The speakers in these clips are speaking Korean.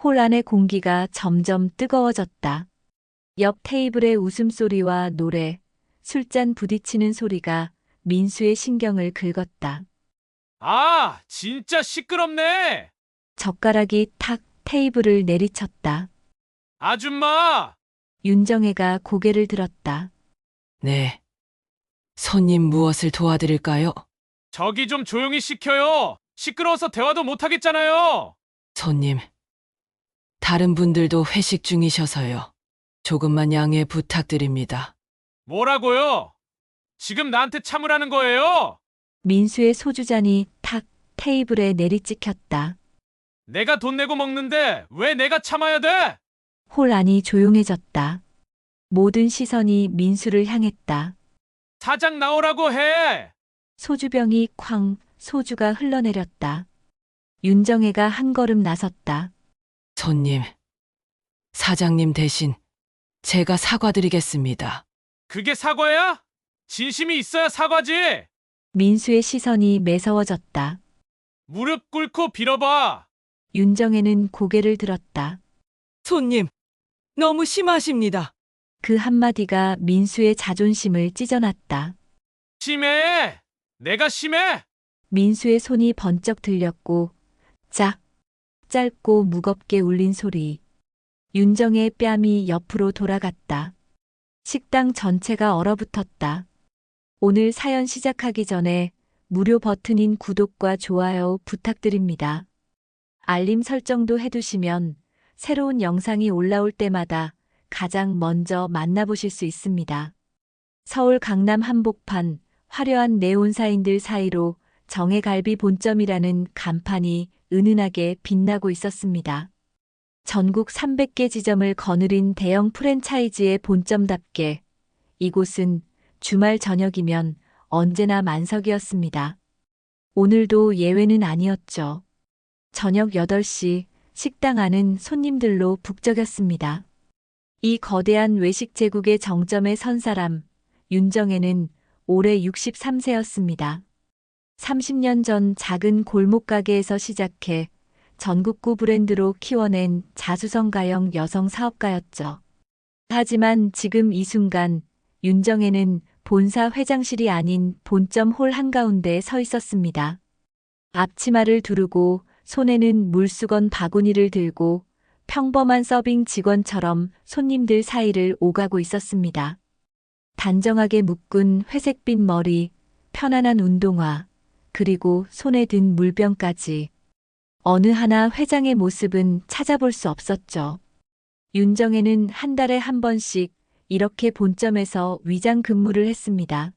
홀 안의 공기가 점점 뜨거워졌다. 옆 테이블의 웃음소리와 노래, 술잔 부딪히는 소리가 민수의 신경을 긁었다. 아, 진짜 시끄럽네. 젓가락이 탁 테이블을 내리쳤다. 아줌마! 윤정혜가 고개를 들었다. 네. 손님 무엇을 도와드릴까요? 저기 좀 조용히 시켜요. 시끄러워서 대화도 못 하겠잖아요. 손님. 다른 분들도 회식 중이셔서요. 조금만 양해 부탁드립니다. 뭐라고요? 지금 나한테 참으라는 거예요? 민수의 소주잔이 탁 테이블에 내리찍혔다. 내가 돈 내고 먹는데 왜 내가 참아야 돼? 홀 안이 조용해졌다. 모든 시선이 민수를 향했다. 사장 나오라고 해. 소주병이 쾅 소주가 흘러내렸다. 윤정혜가 한 걸음 나섰다. 손님. 사장님 대신 제가 사과드리겠습니다. 그게 사과야? 진심이 있어야 사과지. 민수의 시선이 매서워졌다. 무릎 꿇고 빌어봐. 윤정혜는 고개를 들었다. 손님. 너무 심하십니다. 그 한마디가 민수의 자존심을 찢어놨다. 심해. 내가 심해. 민수의 손이 번쩍 들렸고 짝 짧고 무겁게 울린 소리. 윤정의 뺨이 옆으로 돌아갔다. 식당 전체가 얼어붙었다. 오늘 사연 시작하기 전에 무료 버튼인 구독과 좋아요 부탁드립니다. 알림 설정도 해두시면 새로운 영상이 올라올 때마다 가장 먼저 만나보실 수 있습니다. 서울 강남 한복판 화려한 네온사인들 사이로 정혜갈비 본점이라는 간판이 은은하게 빛나고 있었습니다. 전국 300개 지점을 거느린 대형 프랜차이즈의 본점답게 이곳은 주말 저녁이면 언제나 만석이었습니다. 오늘도 예외는 아니었죠. 저녁 8시 식당 안은 손님들로 북적였습니다. 이 거대한 외식 제국의 정점에 선 사람, 윤정혜는 올해 63세였습니다. 30년 전 작은 골목 가게에서 시작해 전국구 브랜드로 키워낸 자수성가형 여성 사업가였죠. 하지만 지금 이 순간 윤정혜는 본사 회장실이 아닌 본점 홀 한가운데에 서 있었습니다. 앞치마를 두르고 손에는 물수건 바구니를 들고 평범한 서빙 직원처럼 손님들 사이를 오가고 있었습니다. 단정하게 묶은 회색빛 머리, 편안한 운동화, 그리고 손에 든 물병까지. 어느 하나 회장의 모습은 찾아볼 수 없었죠. 윤정혜는 한 달에 한 번씩 이렇게 본점에서 위장 근무를 했습니다.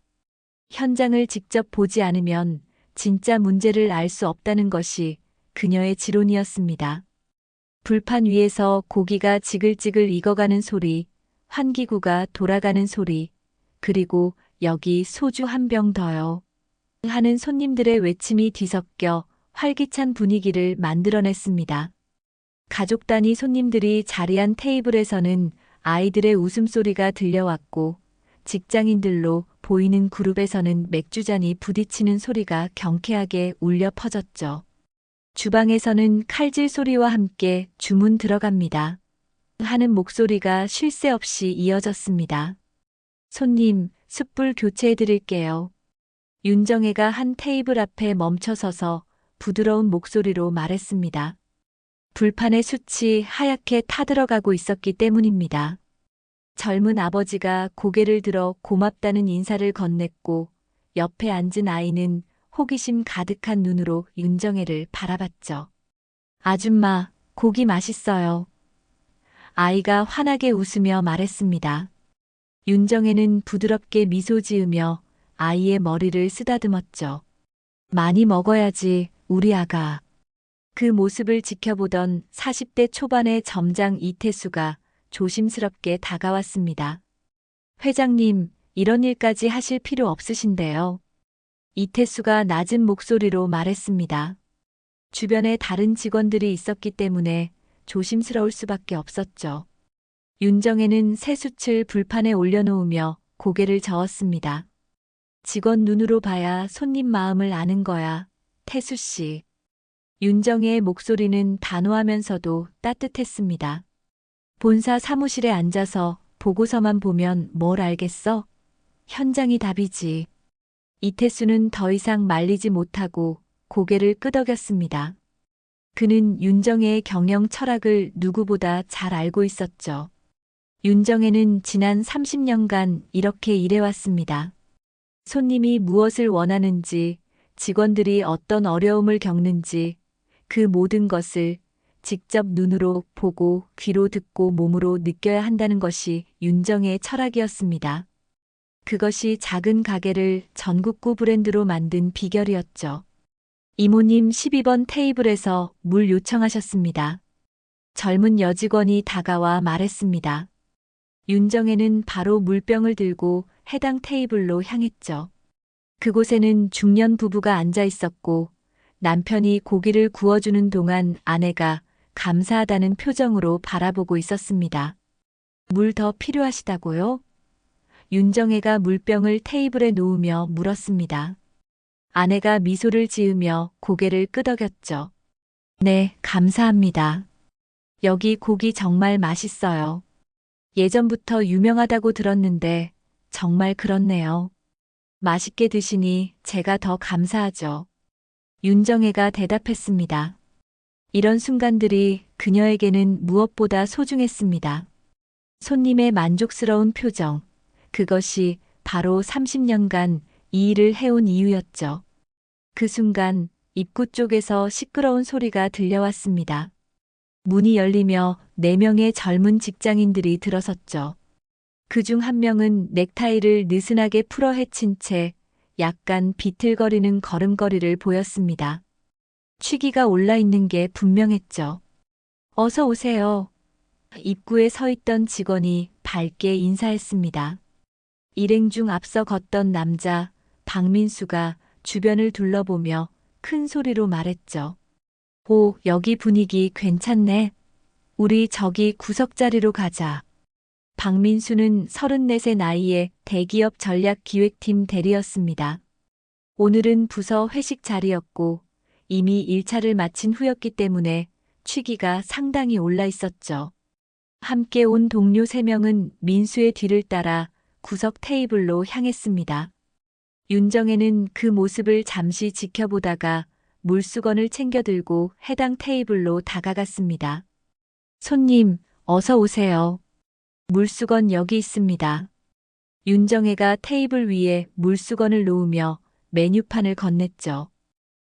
현장을 직접 보지 않으면 진짜 문제를 알 수 없다는 것이 그녀의 지론이었습니다. 불판 위에서 고기가 지글지글 익어가는 소리, 환기구가 돌아가는 소리, 그리고 여기 소주 한 병 더요. 하는 손님들의 외침이 뒤섞여 활기찬 분위기를 만들어냈습니다. 가족 단위 손님들이 자리한 테이블에서는 아이들의 웃음소리가 들려왔고 직장인들로 보이는 그룹에서는 맥주잔이 부딪히는 소리가 경쾌하게 울려 퍼졌죠. 주방에서는 칼질 소리와 함께 주문 들어갑니다. 하는 목소리가 쉴 새 없이 이어졌습니다. 손님, 숯불 교체해 드릴게요. 윤정혜가 한 테이블 앞에 멈춰서서 부드러운 목소리로 말했습니다. 불판의 숯이 하얗게 타들어가고 있었기 때문입니다. 젊은 아버지가 고개를 들어 고맙다는 인사를 건넸고 옆에 앉은 아이는 호기심 가득한 눈으로 윤정혜를 바라봤죠. 아줌마, 고기 맛있어요. 아이가 환하게 웃으며 말했습니다. 윤정혜는 부드럽게 미소 지으며 아이의 머리를 쓰다듬었죠. 많이 먹어야지, 우리 아가. 그 모습을 지켜보던 40대 초반의 점장 이태수가 조심스럽게 다가왔습니다. 회장님, 이런 일까지 하실 필요 없으신데요. 이태수가 낮은 목소리로 말했습니다. 주변에 다른 직원들이 있었기 때문에 조심스러울 수밖에 없었죠. 윤정혜는 새 숯을 불판에 올려놓으며 고개를 저었습니다. 직원 눈으로 봐야 손님 마음을 아는 거야, 태수 씨. 윤정혜의 목소리는 단호하면서도 따뜻했습니다. 본사 사무실에 앉아서 보고서만 보면 뭘 알겠어? 현장이 답이지. 이태수는 더 이상 말리지 못하고 고개를 끄덕였습니다. 그는 윤정혜의 경영 철학을 누구보다 잘 알고 있었죠. 윤정혜는 지난 30년간 이렇게 일해왔습니다. 손님이 무엇을 원하는지, 직원들이 어떤 어려움을 겪는지, 그 모든 것을 직접 눈으로 보고 귀로 듣고 몸으로 느껴야 한다는 것이 윤정혜의 철학이었습니다. 그것이 작은 가게를 전국구 브랜드로 만든 비결이었죠. 이모님 12번 테이블에서 물 요청하셨습니다. 젊은 여직원이 다가와 말했습니다. 윤정혜는 바로 물병을 들고 해당 테이블로 향했죠. 그곳에는 중년 부부가 앉아 있었고 남편이 고기를 구워주는 동안 아내가 감사하다는 표정으로 바라보고 있었습니다. 물 더 필요하시다고요? 윤정혜가 물병을 테이블에 놓으며 물었습니다. 아내가 미소를 지으며 고개를 끄덕였죠. 네, 감사합니다. 여기 고기 정말 맛있어요. 예전부터 유명하다고 들었는데 정말 그렇네요. 맛있게 드시니 제가 더 감사하죠. 윤정혜가 대답했습니다. 이런 순간들이 그녀에게는 무엇보다 소중했습니다. 손님의 만족스러운 표정, 그것이 바로 30년간 이 일을 해온 이유였죠. 그 순간 입구 쪽에서 시끄러운 소리가 들려왔습니다. 문이 열리며 4명의 젊은 직장인들이 들어섰죠. 그중 한 명은 넥타이를 느슨하게 풀어 헤친 채 약간 비틀거리는 걸음걸이를 보였습니다. 취기가 올라 있는 게 분명했죠. 어서 오세요. 입구에 서 있던 직원이 밝게 인사했습니다. 일행 중 앞서 걷던 남자 박민수가 주변을 둘러보며 큰 소리로 말했죠. 오, 여기 분위기 괜찮네. 우리 저기 구석자리로 가자. 박민수는 34세 나이에 대기업 전략기획팀 대리였습니다. 오늘은 부서 회식 자리였고 이미 일차를 마친 후였기 때문에 취기가 상당히 올라 있었죠. 함께 온 동료 3명은 민수의 뒤를 따라 구석 테이블로 향했습니다. 윤정혜는 그 모습을 잠시 지켜보다가 물수건을 챙겨 들고 해당 테이블로 다가갔습니다. 손님, 어서 오세요. 물수건 여기 있습니다. 윤정혜가 테이블 위에 물수건을 놓으며 메뉴판을 건넸죠.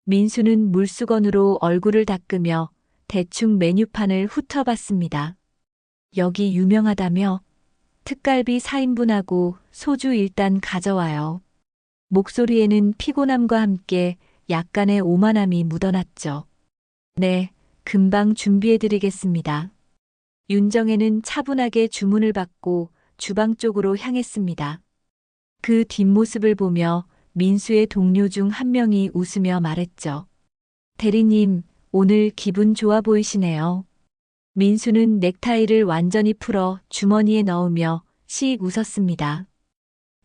민수는 물수건으로 얼굴을 닦으며 대충 메뉴판을 훑어봤습니다. 여기 유명하다며? 특갈비 4인분하고 소주 일단 가져와요. 목소리에는 피곤함과 함께 약간의 오만함이 묻어났죠. 네, 금방 준비해드리겠습니다. 윤정혜는 차분하게 주문을 받고 주방 쪽으로 향했습니다. 그 뒷모습을 보며 민수의 동료 중 한 명이 웃으며 말했죠. 대리님, 오늘 기분 좋아 보이시네요. 민수는 넥타이를 완전히 풀어 주머니에 넣으며 씩 웃었습니다.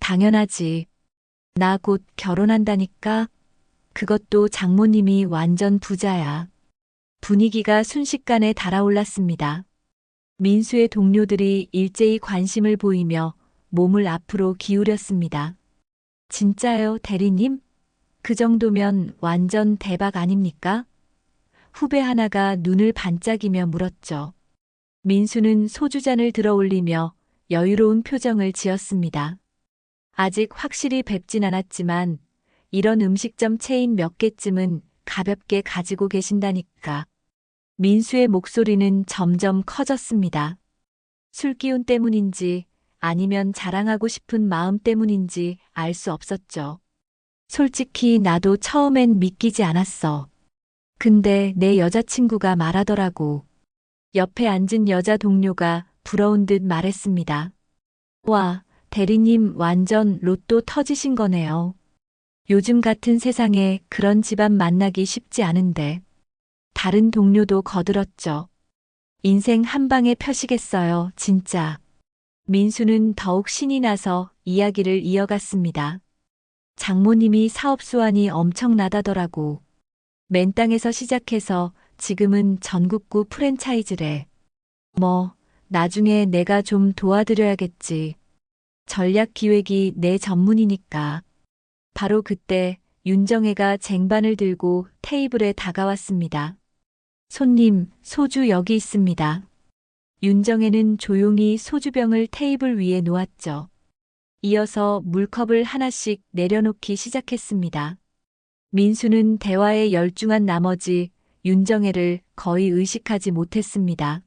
당연하지. 나 곧 결혼한다니까. 그것도 장모님이 완전 부자야. 분위기가 순식간에 달아올랐습니다. 민수의 동료들이 일제히 관심을 보이며 몸을 앞으로 기울였습니다. 진짜요, 대리님? 그 정도면 완전 대박 아닙니까? 후배 하나가 눈을 반짝이며 물었죠. 민수는 소주잔을 들어 올리며 여유로운 표정을 지었습니다. 아직 확실히 뵙진 않았지만 이런 음식점 체인 몇 개쯤은 가볍게 가지고 계신다니까. 민수의 목소리는 점점 커졌습니다. 술기운 때문인지 아니면 자랑하고 싶은 마음 때문인지 알 수 없었죠. 솔직히 나도 처음엔 믿기지 않았어. 근데 내 여자친구가 말하더라고. 옆에 앉은 여자 동료가 부러운 듯 말했습니다. 와, 대리님 완전 로또 터지신 거네요. 요즘 같은 세상에 그런 집안 만나기 쉽지 않은데. 다른 동료도 거들었죠. 인생 한 방에 펴시겠어요, 진짜. 민수는 더욱 신이 나서 이야기를 이어갔습니다. 장모님이 사업 수완이 엄청나다더라고. 맨땅에서 시작해서 지금은 전국구 프랜차이즈래. 나중에 내가 좀 도와드려야겠지. 전략 기획이 내 전문이니까. 바로 그때 윤정혜가 쟁반을 들고 테이블에 다가왔습니다. 손님, 소주 여기 있습니다. 윤정혜는 조용히 소주병을 테이블 위에 놓았죠. 이어서 물컵을 하나씩 내려놓기 시작했습니다. 민수는 대화에 열중한 나머지 윤정혜를 거의 의식하지 못했습니다.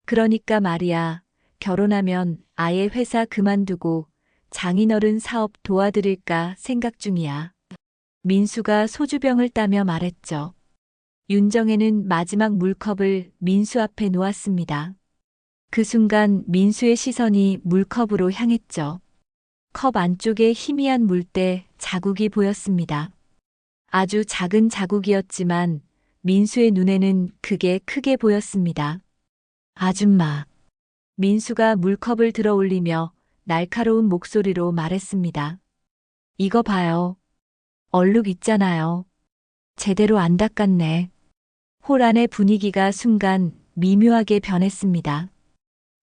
그러니까 말이야, 결혼하면 아예 회사 그만두고 장인어른 사업 도와드릴까 생각 중이야. 민수가 소주병을 따며 말했죠. 윤정혜는 마지막 물컵을 민수 앞에 놓았습니다. 그 순간 민수의 시선이 물컵으로 향했죠. 컵 안쪽에 희미한 물때 자국이 보였습니다. 아주 작은 자국이었지만 민수의 눈에는 그게 크게 보였습니다. 아줌마. 민수가 물컵을 들어 올리며 날카로운 목소리로 말했습니다. 이거 봐요. 얼룩 있잖아요. 제대로 안 닦았네. 홀 안의 분위기가 순간 미묘하게 변했습니다.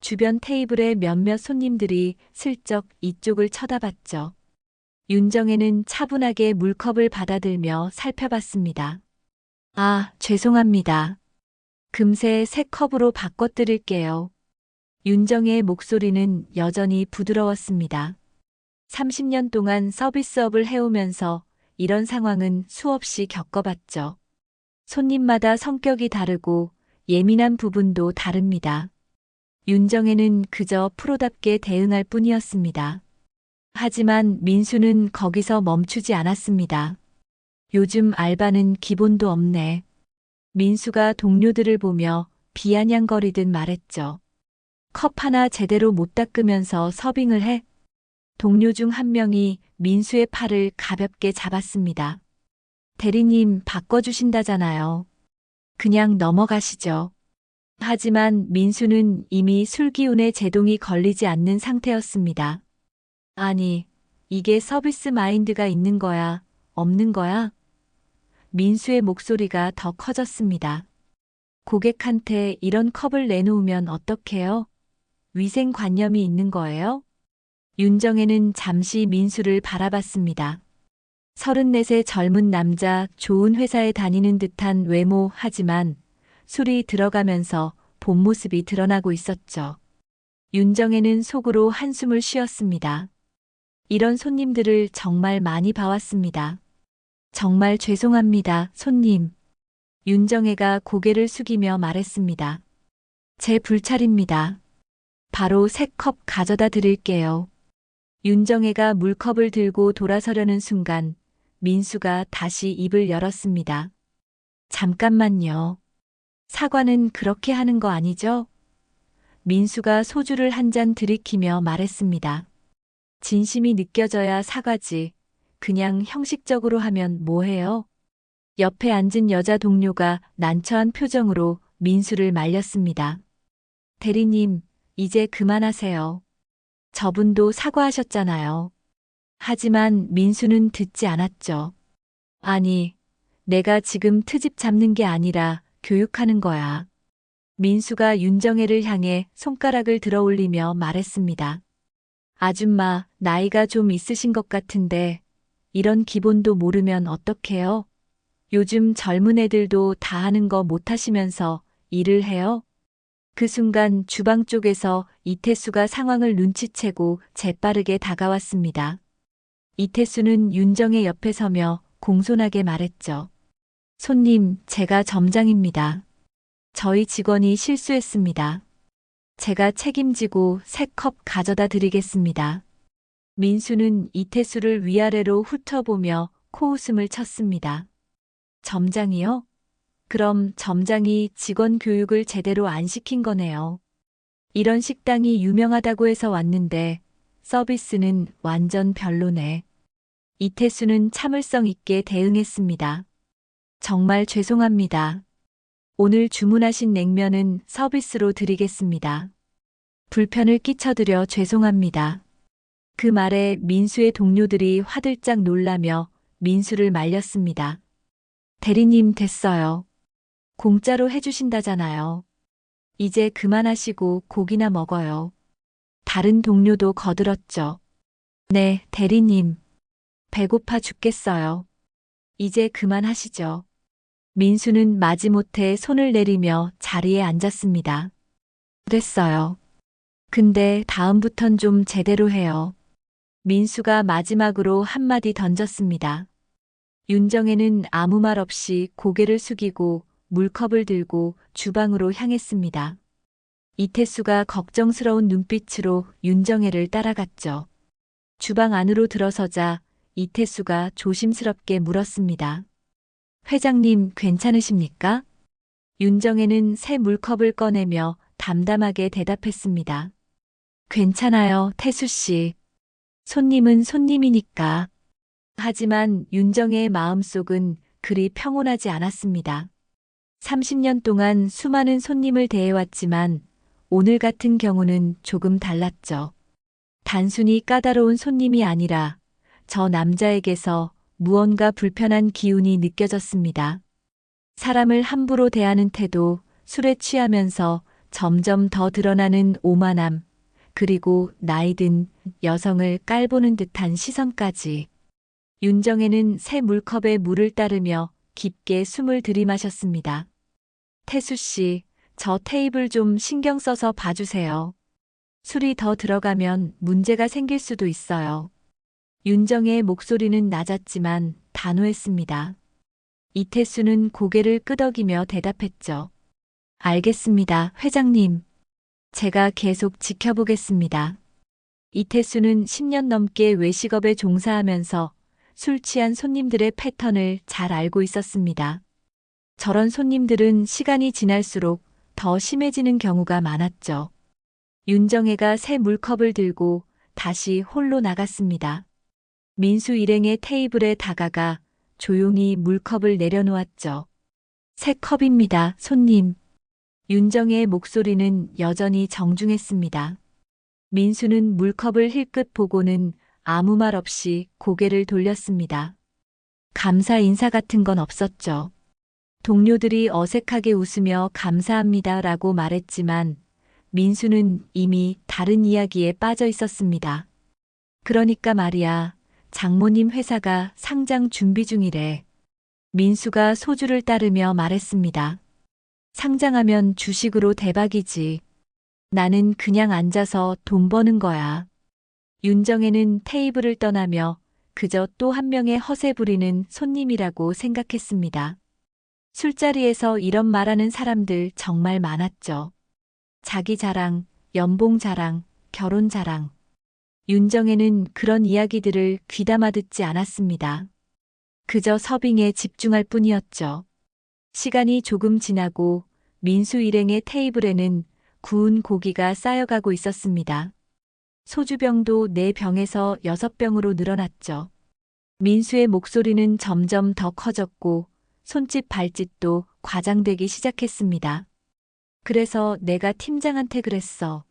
주변 테이블의 몇몇 손님들이 슬쩍 이쪽을 쳐다봤죠. 윤정혜는 차분하게 물컵을 받아들며 살펴봤습니다. 아, 죄송합니다. 금세 새 컵으로 바꿔드릴게요. 윤정혜의 목소리는 여전히 부드러웠습니다. 30년 동안 서비스업을 해오면서 이런 상황은 수없이 겪어봤죠. 손님마다 성격이 다르고 예민한 부분도 다릅니다. 윤정혜는 그저 프로답게 대응할 뿐이었습니다. 하지만 민수는 거기서 멈추지 않았습니다. 요즘 알바는 기본도 없네. 민수가 동료들을 보며 비아냥거리듯 말했죠. 컵 하나 제대로 못 닦으면서 서빙을 해? 동료 중 한 명이 민수의 팔을 가볍게 잡았습니다. 대리님 바꿔주신다잖아요. 그냥 넘어가시죠. 하지만 민수는 이미 술 기운에 제동이 걸리지 않는 상태였습니다. 아니, 이게 서비스 마인드가 있는 거야, 없는 거야? 민수의 목소리가 더 커졌습니다. 고객한테 이런 컵을 내놓으면 어떡해요? 위생관념이 있는 거예요? 윤정혜는 잠시 민수를 바라봤습니다. 34의 젊은 남자, 좋은 회사에 다니는 듯한 외모 하지만 술이 들어가면서 본 모습이 드러나고 있었죠. 윤정혜는 속으로 한숨을 쉬었습니다. 이런 손님들을 정말 많이 봐왔습니다. 정말 죄송합니다, 손님. 윤정혜가 고개를 숙이며 말했습니다. 제 불찰입니다. 바로 새 컵 가져다 드릴게요. 윤정혜가 물컵을 들고 돌아서려는 순간 민수가 다시 입을 열었습니다. 잠깐만요. 사과는 그렇게 하는 거 아니죠? 민수가 소주를 한 잔 들이키며 말했습니다. 진심이 느껴져야 사과지. 그냥 형식적으로 하면 뭐해요? 옆에 앉은 여자 동료가 난처한 표정으로 민수를 말렸습니다. 대리님, 이제 그만하세요. 저분도 사과하셨잖아요. 하지만 민수는 듣지 않았죠. 아니, 내가 지금 트집 잡는 게 아니라 교육하는 거야. 민수가 윤정혜를 향해 손가락을 들어 올리며 말했습니다. 아줌마, 나이가 좀 있으신 것 같은데 이런 기본도 모르면 어떡해요? 요즘 젊은 애들도 다 하는 거 못하시면서 일을 해요? 그 순간 주방 쪽에서 이태수가 상황을 눈치채고 재빠르게 다가왔습니다. 이태수는 윤정혜 옆에 서며 공손하게 말했죠. 손님, 제가 점장입니다. 저희 직원이 실수했습니다. 제가 책임지고 새 컵 가져다 드리겠습니다. 민수는 이태수를 위아래로 훑어보며 코웃음을 쳤습니다. 점장이요? 그럼 점장이 직원 교육을 제대로 안 시킨 거네요. 이런 식당이 유명하다고 해서 왔는데 서비스는 완전 별로네. 이태수는 참을성 있게 대응했습니다. 정말 죄송합니다. 오늘 주문하신 냉면은 서비스로 드리겠습니다. 불편을 끼쳐드려 죄송합니다. 그 말에 민수의 동료들이 화들짝 놀라며 민수를 말렸습니다. 대리님 됐어요. 공짜로 해주신다잖아요. 이제 그만하시고 고기나 먹어요. 다른 동료도 거들었죠. 네, 대리님. 배고파 죽겠어요. 이제 그만하시죠. 민수는 마지못해 손을 내리며 자리에 앉았습니다. 됐어요. 근데 다음부턴 좀 제대로 해요. 민수가 마지막으로 한마디 던졌습니다. 윤정혜는 아무 말 없이 고개를 숙이고 물컵을 들고 주방으로 향했습니다. 이태수가 걱정스러운 눈빛으로 윤정혜를 따라갔죠. 주방 안으로 들어서자 이태수가 조심스럽게 물었습니다. 회장님 괜찮으십니까? 윤정혜는 새 물컵을 꺼내며 담담하게 대답했습니다. 괜찮아요, 태수 씨. 손님은 손님이니까. 하지만 윤정혜의 마음속은 그리 평온하지 않았습니다. 30년 동안 수많은 손님을 대해왔지만 오늘 같은 경우는 조금 달랐죠. 단순히 까다로운 손님이 아니라 저 남자에게서 무언가 불편한 기운이 느껴졌습니다. 사람을 함부로 대하는 태도, 술에 취하면서 점점 더 드러나는 오만함, 그리고 나이든 여성을 깔보는 듯한 시선까지. 윤정혜는 새 물컵에 물을 따르며 깊게 숨을 들이마셨습니다. 태수 씨, 저 테이블 좀 신경 써서 봐주세요. 술이 더 들어가면 문제가 생길 수도 있어요. 윤정혜의 목소리는 낮았지만 단호했습니다. 이태수는 고개를 끄덕이며 대답했죠. 알겠습니다, 회장님. 제가 계속 지켜보겠습니다. 이태수는 10년 넘게 외식업에 종사하면서 술 취한 손님들의 패턴을 잘 알고 있었습니다. 저런 손님들은 시간이 지날수록 더 심해지는 경우가 많았죠. 윤정혜가 새 물컵을 들고 다시 홀로 나갔습니다. 민수 일행의 테이블에 다가가 조용히 물컵을 내려놓았죠. 새 컵입니다, 손님. 윤정혜의 목소리는 여전히 정중했습니다. 민수는 물컵을 힐끗 보고는 아무 말 없이 고개를 돌렸습니다. 감사 인사 같은 건 없었죠. 동료들이 어색하게 웃으며 감사합니다라고 말했지만 민수는 이미 다른 이야기에 빠져 있었습니다. 그러니까 말이야, 장모님 회사가 상장 준비 중이래. 민수가 소주를 따르며 말했습니다. 상장하면 주식으로 대박이지. 나는 그냥 앉아서 돈 버는 거야. 윤정혜는 테이블을 떠나며 그저 또 한 명의 허세 부리는 손님이라고 생각했습니다. 술자리에서 이런 말하는 사람들 정말 많았죠. 자기 자랑, 연봉 자랑, 결혼 자랑. 윤정혜는 그런 이야기들을 귀담아 듣지 않았습니다. 그저 서빙에 집중할 뿐이었죠. 시간이 조금 지나고 민수 일행의 테이블에는 구운 고기가 쌓여가고 있었습니다. 소주병도 4병에서 6병으로 늘어났죠. 민수의 목소리는 점점 더 커졌고 손짓 발짓도 과장되기 시작했습니다. 그래서 내가 팀장한테 그랬어.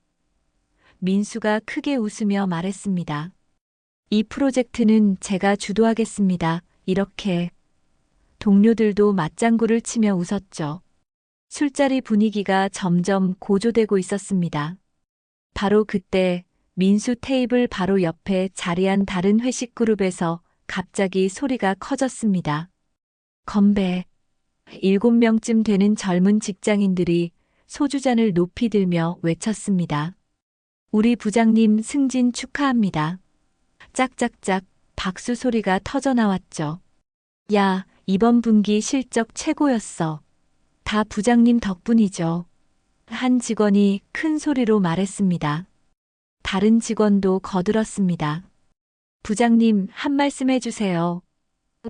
민수가 크게 웃으며 말했습니다. 이 프로젝트는 제가 주도하겠습니다. 이렇게. 동료들도 맞장구를 치며 웃었죠. 술자리 분위기가 점점 고조되고 있었습니다. 바로 그때 민수 테이블 바로 옆에 자리한 다른 회식 그룹에서 갑자기 소리가 커졌습니다. 건배. 7명쯤 되는 젊은 직장인들이 소주잔을 높이 들며 외쳤습니다. 우리 부장님 승진 축하합니다. 짝짝짝 박수 소리가 터져 나왔죠. 야, 이번 분기 실적 최고였어. 다 부장님 덕분이죠. 한 직원이 큰 소리로 말했습니다. 다른 직원도 거들었습니다. 부장님, 한 말씀 해주세요.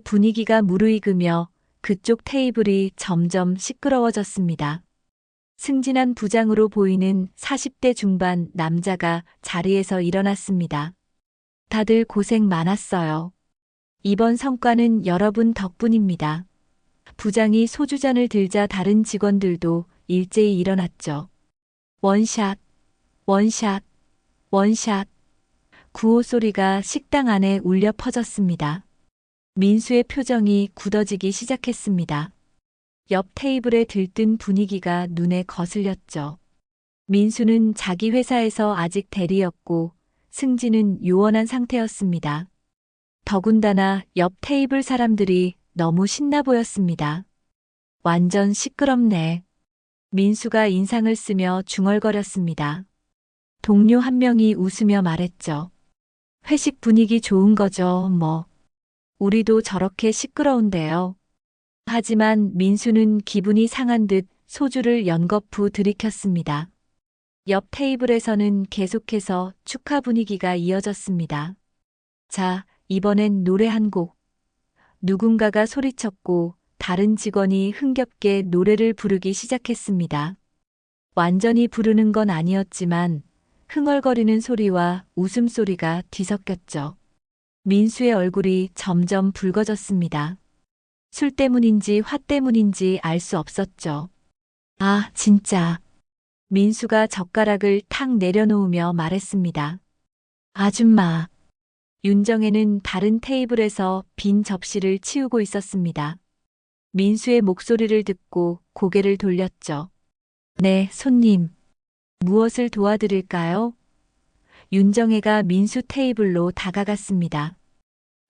분위기가 무르익으며 그쪽 테이블이 점점 시끄러워졌습니다. 승진한 부장으로 보이는 40대 중반 남자가 자리에서 일어났습니다. 다들 고생 많았어요. 이번 성과는 여러분 덕분입니다. 부장이 소주잔을 들자 다른 직원들도 일제히 일어났죠. 원샷, 원샷, 원샷. 구호 소리가 식당 안에 울려 퍼졌습니다. 민수의 표정이 굳어지기 시작했습니다. 옆 테이블에 들뜬 분위기가 눈에 거슬렸죠. 민수는 자기 회사에서 아직 대리였고 승진은 요원한 상태였습니다. 더군다나 옆 테이블 사람들이 너무 신나 보였습니다. 완전 시끄럽네. 민수가 인상을 쓰며 중얼거렸습니다. 동료 한 명이 웃으며 말했죠. 회식 분위기 좋은 거죠, 뭐. 우리도 저렇게 시끄러운데요. 하지만 민수는 기분이 상한 듯 소주를 연거푸 들이켰습니다. 옆 테이블에서는 계속해서 축하 분위기가 이어졌습니다. 자, 이번엔 노래 한 곡. 누군가가 소리쳤고 다른 직원이 흥겹게 노래를 부르기 시작했습니다. 완전히 부르는 건 아니었지만 흥얼거리는 소리와 웃음소리가 뒤섞였죠. 민수의 얼굴이 점점 붉어졌습니다. 술 때문인지 화 때문인지 알 수 없었죠. 아, 진짜. 민수가 젓가락을 탁 내려놓으며 말했습니다. 아줌마. 윤정혜는 다른 테이블에서 빈 접시를 치우고 있었습니다. 민수의 목소리를 듣고 고개를 돌렸죠. 네, 손님. 무엇을 도와드릴까요? 윤정혜가 민수 테이블로 다가갔습니다.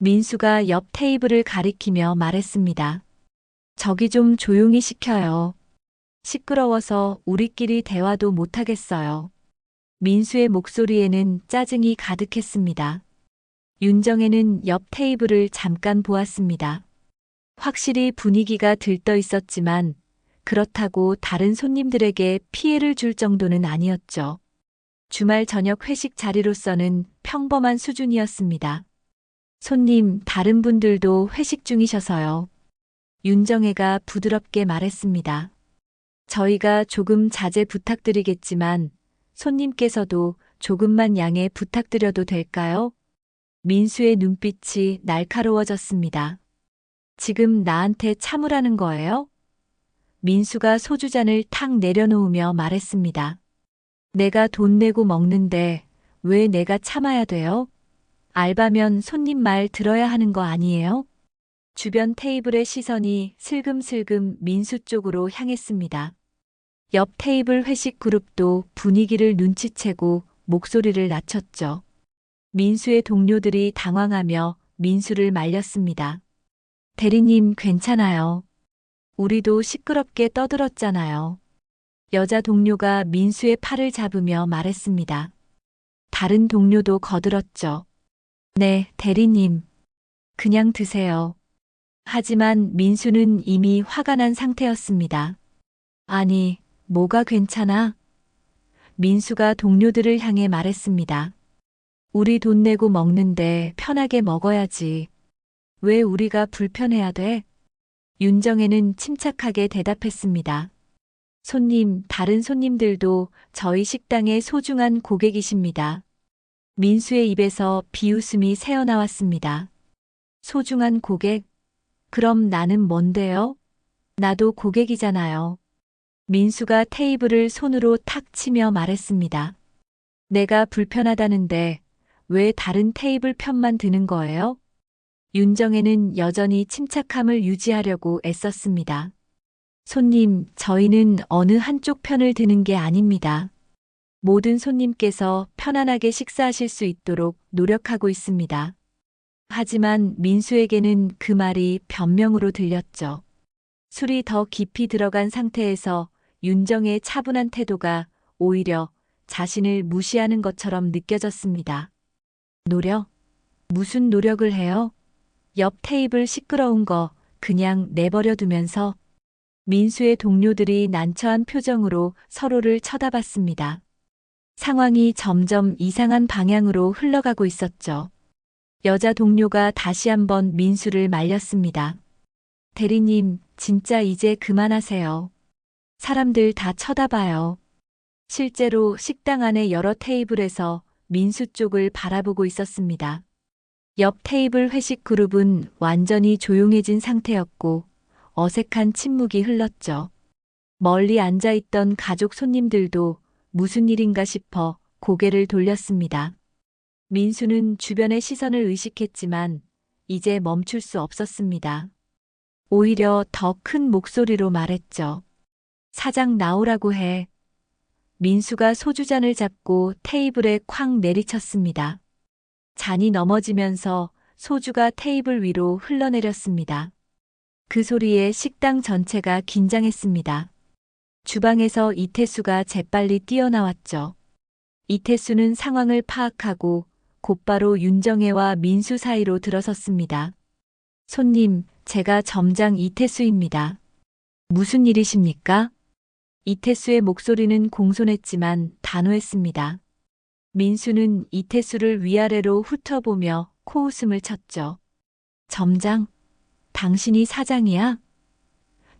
민수가 옆 테이블을 가리키며 말했습니다. 저기 좀 조용히 시켜요. 시끄러워서 우리끼리 대화도 못하겠어요. 민수의 목소리에는 짜증이 가득했습니다. 윤정혜는 옆 테이블을 잠깐 보았습니다. 확실히 분위기가 들떠 있었지만 그렇다고 다른 손님들에게 피해를 줄 정도는 아니었죠. 주말 저녁 회식 자리로서는 평범한 수준이었습니다. 손님, 다른 분들도 회식 중이셔서요. 윤정혜가 부드럽게 말했습니다. 저희가 조금 자제 부탁드리겠지만 손님께서도 조금만 양해 부탁드려도 될까요? 민수의 눈빛이 날카로워졌습니다. 지금 나한테 참으라는 거예요? 민수가 소주잔을 탁 내려놓으며 말했습니다. 내가 돈 내고 먹는데 왜 내가 참아야 돼요? 알바면 손님 말 들어야 하는 거 아니에요? 주변 테이블의 시선이 슬금슬금 민수 쪽으로 향했습니다. 옆 테이블 회식 그룹도 분위기를 눈치채고 목소리를 낮췄죠. 민수의 동료들이 당황하며 민수를 말렸습니다. 대리님 괜찮아요. 우리도 시끄럽게 떠들었잖아요. 여자 동료가 민수의 팔을 잡으며 말했습니다. 다른 동료도 거들었죠. 네, 대리님. 그냥 드세요. 하지만 민수는 이미 화가 난 상태였습니다. 아니, 뭐가 괜찮아? 민수가 동료들을 향해 말했습니다. 우리 돈 내고 먹는데 편하게 먹어야지. 왜 우리가 불편해야 돼? 윤정혜는 침착하게 대답했습니다. 손님, 다른 손님들도 저희 식당의 소중한 고객이십니다. 민수의 입에서 비웃음이 새어나왔습니다. 소중한 고객? 그럼 나는 뭔데요? 나도 고객이잖아요. 민수가 테이블을 손으로 탁 치며 말했습니다. 내가 불편하다는데 왜 다른 테이블 편만 드는 거예요? 윤정혜는 여전히 침착함을 유지하려고 애썼습니다. 손님, 저희는 어느 한쪽 편을 드는 게 아닙니다. 모든 손님께서 편안하게 식사하실 수 있도록 노력하고 있습니다. 하지만 민수에게는 그 말이 변명으로 들렸죠. 술이 더 깊이 들어간 상태에서 윤정의 차분한 태도가 오히려 자신을 무시하는 것처럼 느껴졌습니다. 노력? 무슨 노력을 해요? 옆 테이블 시끄러운 거 그냥 내버려 두면서 민수의 동료들이 난처한 표정으로 서로를 쳐다봤습니다. 상황이 점점 이상한 방향으로 흘러가고 있었죠. 여자 동료가 다시 한번 민수를 말렸습니다. 대리님, 진짜 이제 그만하세요. 사람들 다 쳐다봐요. 실제로 식당 안의 여러 테이블에서 민수 쪽을 바라보고 있었습니다. 옆 테이블 회식 그룹은 완전히 조용해진 상태였고 어색한 침묵이 흘렀죠. 멀리 앉아있던 가족 손님들도 무슨 일인가 싶어 고개를 돌렸습니다. 민수는 주변의 시선을 의식했지만 이제 멈출 수 없었습니다. 오히려 더 큰 목소리로 말했죠. 사장 나오라고 해. 민수가 소주잔을 잡고 테이블에 쾅 내리쳤습니다. 잔이 넘어지면서 소주가 테이블 위로 흘러내렸습니다. 그 소리에 식당 전체가 긴장했습니다. 주방에서 이태수가 재빨리 뛰어나왔죠. 이태수는 상황을 파악하고 곧바로 윤정혜와 민수 사이로 들어섰습니다. 손님, 제가 점장 이태수입니다. 무슨 일이십니까? 이태수의 목소리는 공손했지만 단호했습니다. 민수는 이태수를 위아래로 훑어보며 코웃음을 쳤죠. 점장, 당신이 사장이야?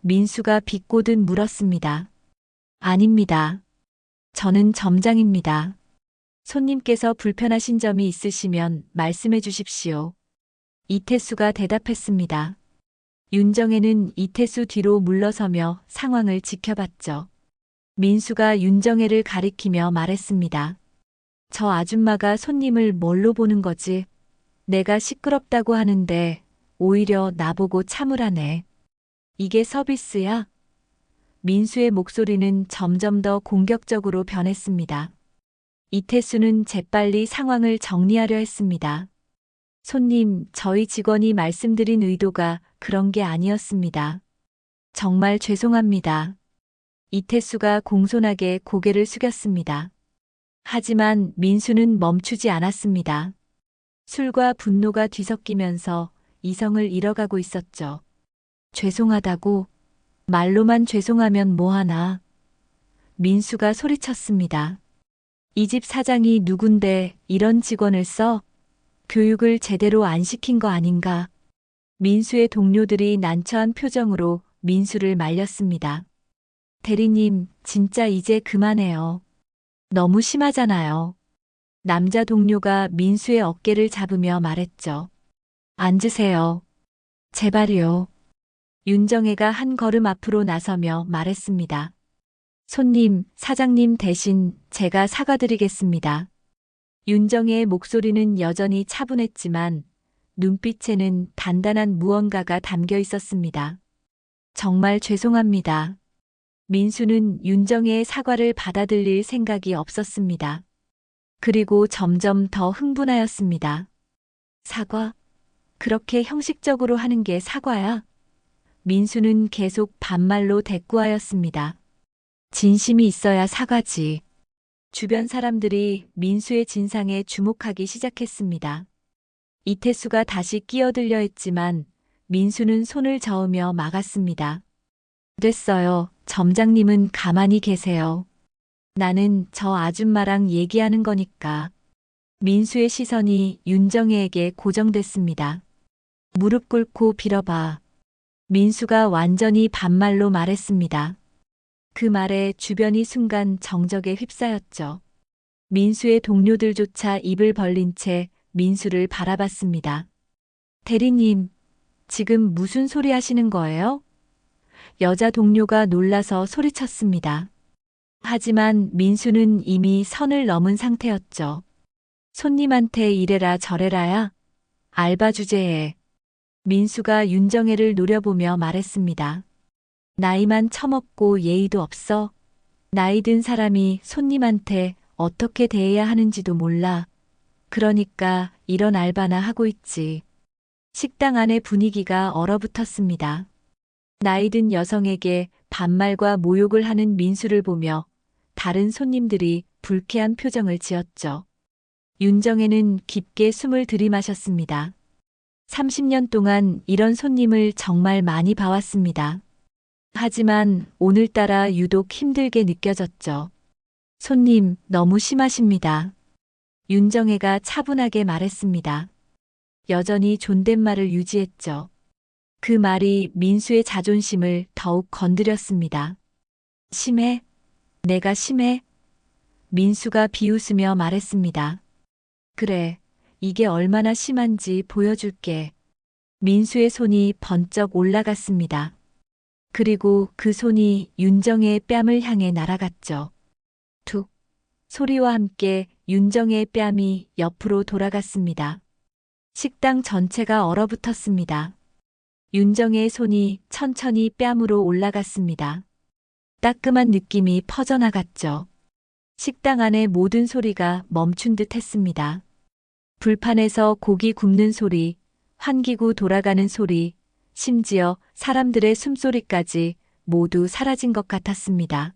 민수가 비꼬듯 물었습니다. 아닙니다. 저는 점장입니다. 손님께서 불편하신 점이 있으시면 말씀해 주십시오. 이태수가 대답했습니다. 윤정혜는 이태수 뒤로 물러서며 상황을 지켜봤죠. 민수가 윤정혜를 가리키며 말했습니다. 저 아줌마가 손님을 뭘로 보는 거지? 내가 시끄럽다고 하는데 오히려 나보고 참으라네. 이게 서비스야? 민수의 목소리는 점점 더 공격적으로 변했습니다. 이태수는 재빨리 상황을 정리하려 했습니다. 손님, 저희 직원이 말씀드린 의도가 그런 게 아니었습니다. 정말 죄송합니다. 이태수가 공손하게 고개를 숙였습니다. 하지만 민수는 멈추지 않았습니다. 술과 분노가 뒤섞이면서 이성을 잃어가고 있었죠. 죄송하다고? 말로만 죄송하면 뭐하나? 민수가 소리쳤습니다. 이 집 사장이 누군데 이런 직원을 써? 교육을 제대로 안 시킨 거 아닌가? 민수의 동료들이 난처한 표정으로 민수를 말렸습니다. 대리님, 진짜 이제 그만해요. 너무 심하잖아요. 남자 동료가 민수의 어깨를 잡으며 말했죠. 앉으세요. 제발요. 윤정혜가 한 걸음 앞으로 나서며 말했습니다. 손님, 사장님 대신 제가 사과드리겠습니다. 윤정혜의 목소리는 여전히 차분했지만 눈빛에는 단단한 무언가가 담겨 있었습니다. 정말 죄송합니다. 민수는 윤정혜의 사과를 받아들일 생각이 없었습니다. 그리고 점점 더 흥분하였습니다. 사과? 그렇게 형식적으로 하는 게 사과야? 민수는 계속 반말로 대꾸하였습니다. 진심이 있어야 사과지. 주변 사람들이 민수의 진상에 주목하기 시작했습니다. 이태수가 다시 끼어들려 했지만 민수는 손을 저으며 막았습니다. 됐어요. 점장님은 가만히 계세요. 나는 저 아줌마랑 얘기하는 거니까. 민수의 시선이 윤정혜에게 고정됐습니다. 무릎 꿇고 빌어봐. 민수가 완전히 반말로 말했습니다. 그 말에 주변이 순간 정적에 휩싸였죠. 민수의 동료들조차 입을 벌린 채 민수를 바라봤습니다. 대리님, 지금 무슨 소리 하시는 거예요? 여자 동료가 놀라서 소리쳤습니다. 하지만 민수는 이미 선을 넘은 상태였죠. 손님한테 이래라 저래라야? 알바 주제에. 민수가 윤정혜를 노려보며 말했습니다. 나이만 처먹고 예의도 없어? 나이 든 사람이 손님한테 어떻게 대해야 하는지도 몰라. 그러니까 이런 알바나 하고 있지. 식당 안의 분위기가 얼어붙었습니다. 나이 든 여성에게 반말과 모욕을 하는 민수를 보며 다른 손님들이 불쾌한 표정을 지었죠. 윤정혜는 깊게 숨을 들이마셨습니다. 30년 동안 이런 손님을 정말 많이 봐왔습니다. 하지만 오늘따라 유독 힘들게 느껴졌죠. 손님, 너무 심하십니다. 윤정혜가 차분하게 말했습니다. 여전히 존댓말을 유지했죠. 그 말이 민수의 자존심을 더욱 건드렸습니다. 심해? 내가 심해? 민수가 비웃으며 말했습니다. 그래, 이게 얼마나 심한지 보여줄게. 민수의 손이 번쩍 올라갔습니다. 그리고 그 손이 윤정혜의 뺨을 향해 날아갔죠. 툭 소리와 함께 윤정혜의 뺨이 옆으로 돌아갔습니다. 식당 전체가 얼어붙었습니다. 윤정혜의 손이 천천히 뺨으로 올라갔습니다. 따끔한 느낌이 퍼져나갔죠. 식당 안의 모든 소리가 멈춘 듯 했습니다. 불판에서 고기 굽는 소리, 환기구 돌아가는 소리, 심지어 사람들의 숨소리까지 모두 사라진 것 같았습니다.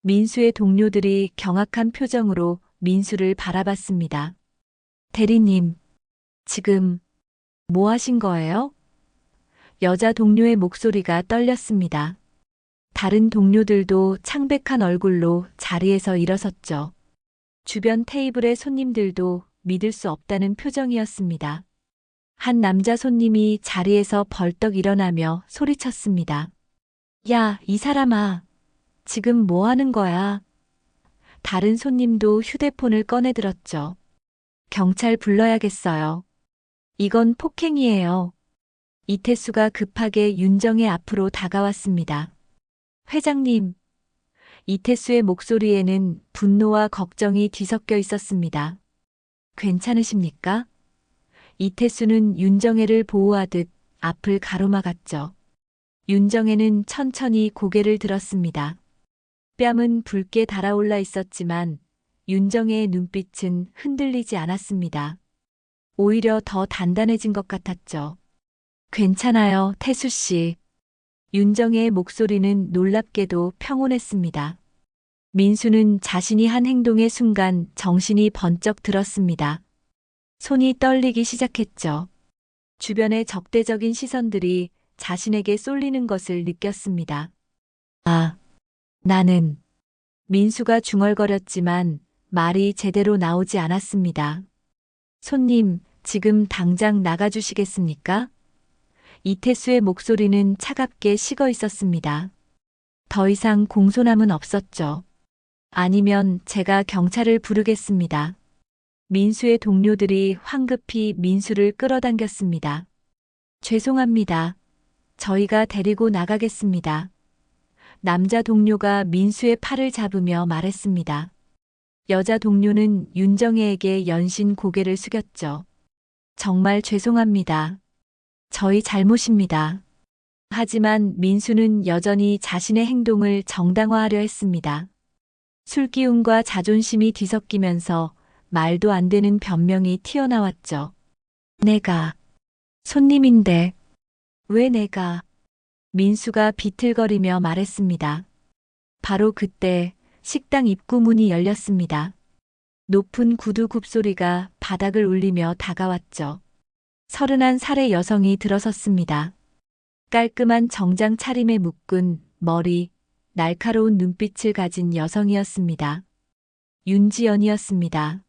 민수의 동료들이 경악한 표정으로 민수를 바라봤습니다. 대리님, 지금 뭐 하신 거예요? 여자 동료의 목소리가 떨렸습니다. 다른 동료들도 창백한 얼굴로 자리에서 일어섰죠. 주변 테이블의 손님들도 믿을 수 없다는 표정이었습니다. 한 남자 손님이 자리에서 벌떡 일어나며 소리쳤습니다. 야, 이 사람아, 지금 뭐 하는 거야? 다른 손님도 휴대폰을 꺼내들었죠. 경찰 불러야겠어요. 이건 폭행이에요. 이태수가 급하게 윤정의 앞으로 다가왔습니다. 회장님, 이태수의 목소리에는 분노와 걱정이 뒤섞여 있었습니다. 괜찮으십니까? 이태수는 윤정혜를 보호하듯 앞을 가로막았죠. 윤정혜는 천천히 고개를 들었습니다. 뺨은 붉게 달아올라 있었지만 윤정혜의 눈빛은 흔들리지 않았습니다. 오히려 더 단단해진 것 같았죠. 괜찮아요, 태수 씨. 윤정혜의 목소리는 놀랍게도 평온했습니다. 민수는 자신이 한 행동의 순간 정신이 번쩍 들었습니다. 손이 떨리기 시작했죠. 주변의 적대적인 시선들이 자신에게 쏠리는 것을 느꼈습니다. 아, 나는. 민수가 중얼거렸지만 말이 제대로 나오지 않았습니다. 손님, 지금 당장 나가주시겠습니까? 이태수의 목소리는 차갑게 식어 있었습니다. 더 이상 공손함은 없었죠. 아니면 제가 경찰을 부르겠습니다. 민수의 동료들이 황급히 민수를 끌어당겼습니다. 죄송합니다. 저희가 데리고 나가겠습니다. 남자 동료가 민수의 팔을 잡으며 말했습니다. 여자 동료는 윤정혜에게 연신 고개를 숙였죠. 정말 죄송합니다. 저희 잘못입니다. 하지만 민수는 여전히 자신의 행동을 정당화하려 했습니다. 술기운과 자존심이 뒤섞이면서 말도 안 되는 변명이 튀어나왔죠. 내가 손님인데 왜 내가? 민수가 비틀거리며 말했습니다. 바로 그때 식당 입구 문이 열렸습니다. 높은 구두 굽소리가 바닥을 울리며 다가왔죠. 31살의 여성이 들어섰습니다. 깔끔한 정장 차림에 묶은 머리, 날카로운 눈빛을 가진 여성이었습니다. 윤지연이었습니다.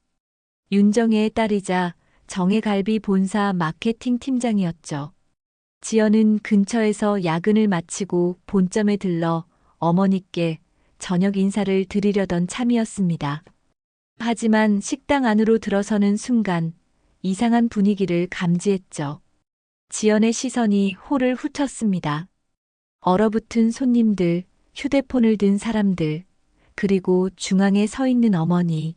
윤정혜의 딸이자 정혜갈비 본사 마케팅 팀장이었죠. 지연은 근처에서 야근을 마치고 본점에 들러 어머니께 저녁 인사를 드리려던 참이었습니다. 하지만 식당 안으로 들어서는 순간 이상한 분위기를 감지했죠. 지연의 시선이 홀을 훑었습니다. 얼어붙은 손님들, 휴대폰을 든 사람들, 그리고 중앙에 서 있는 어머니.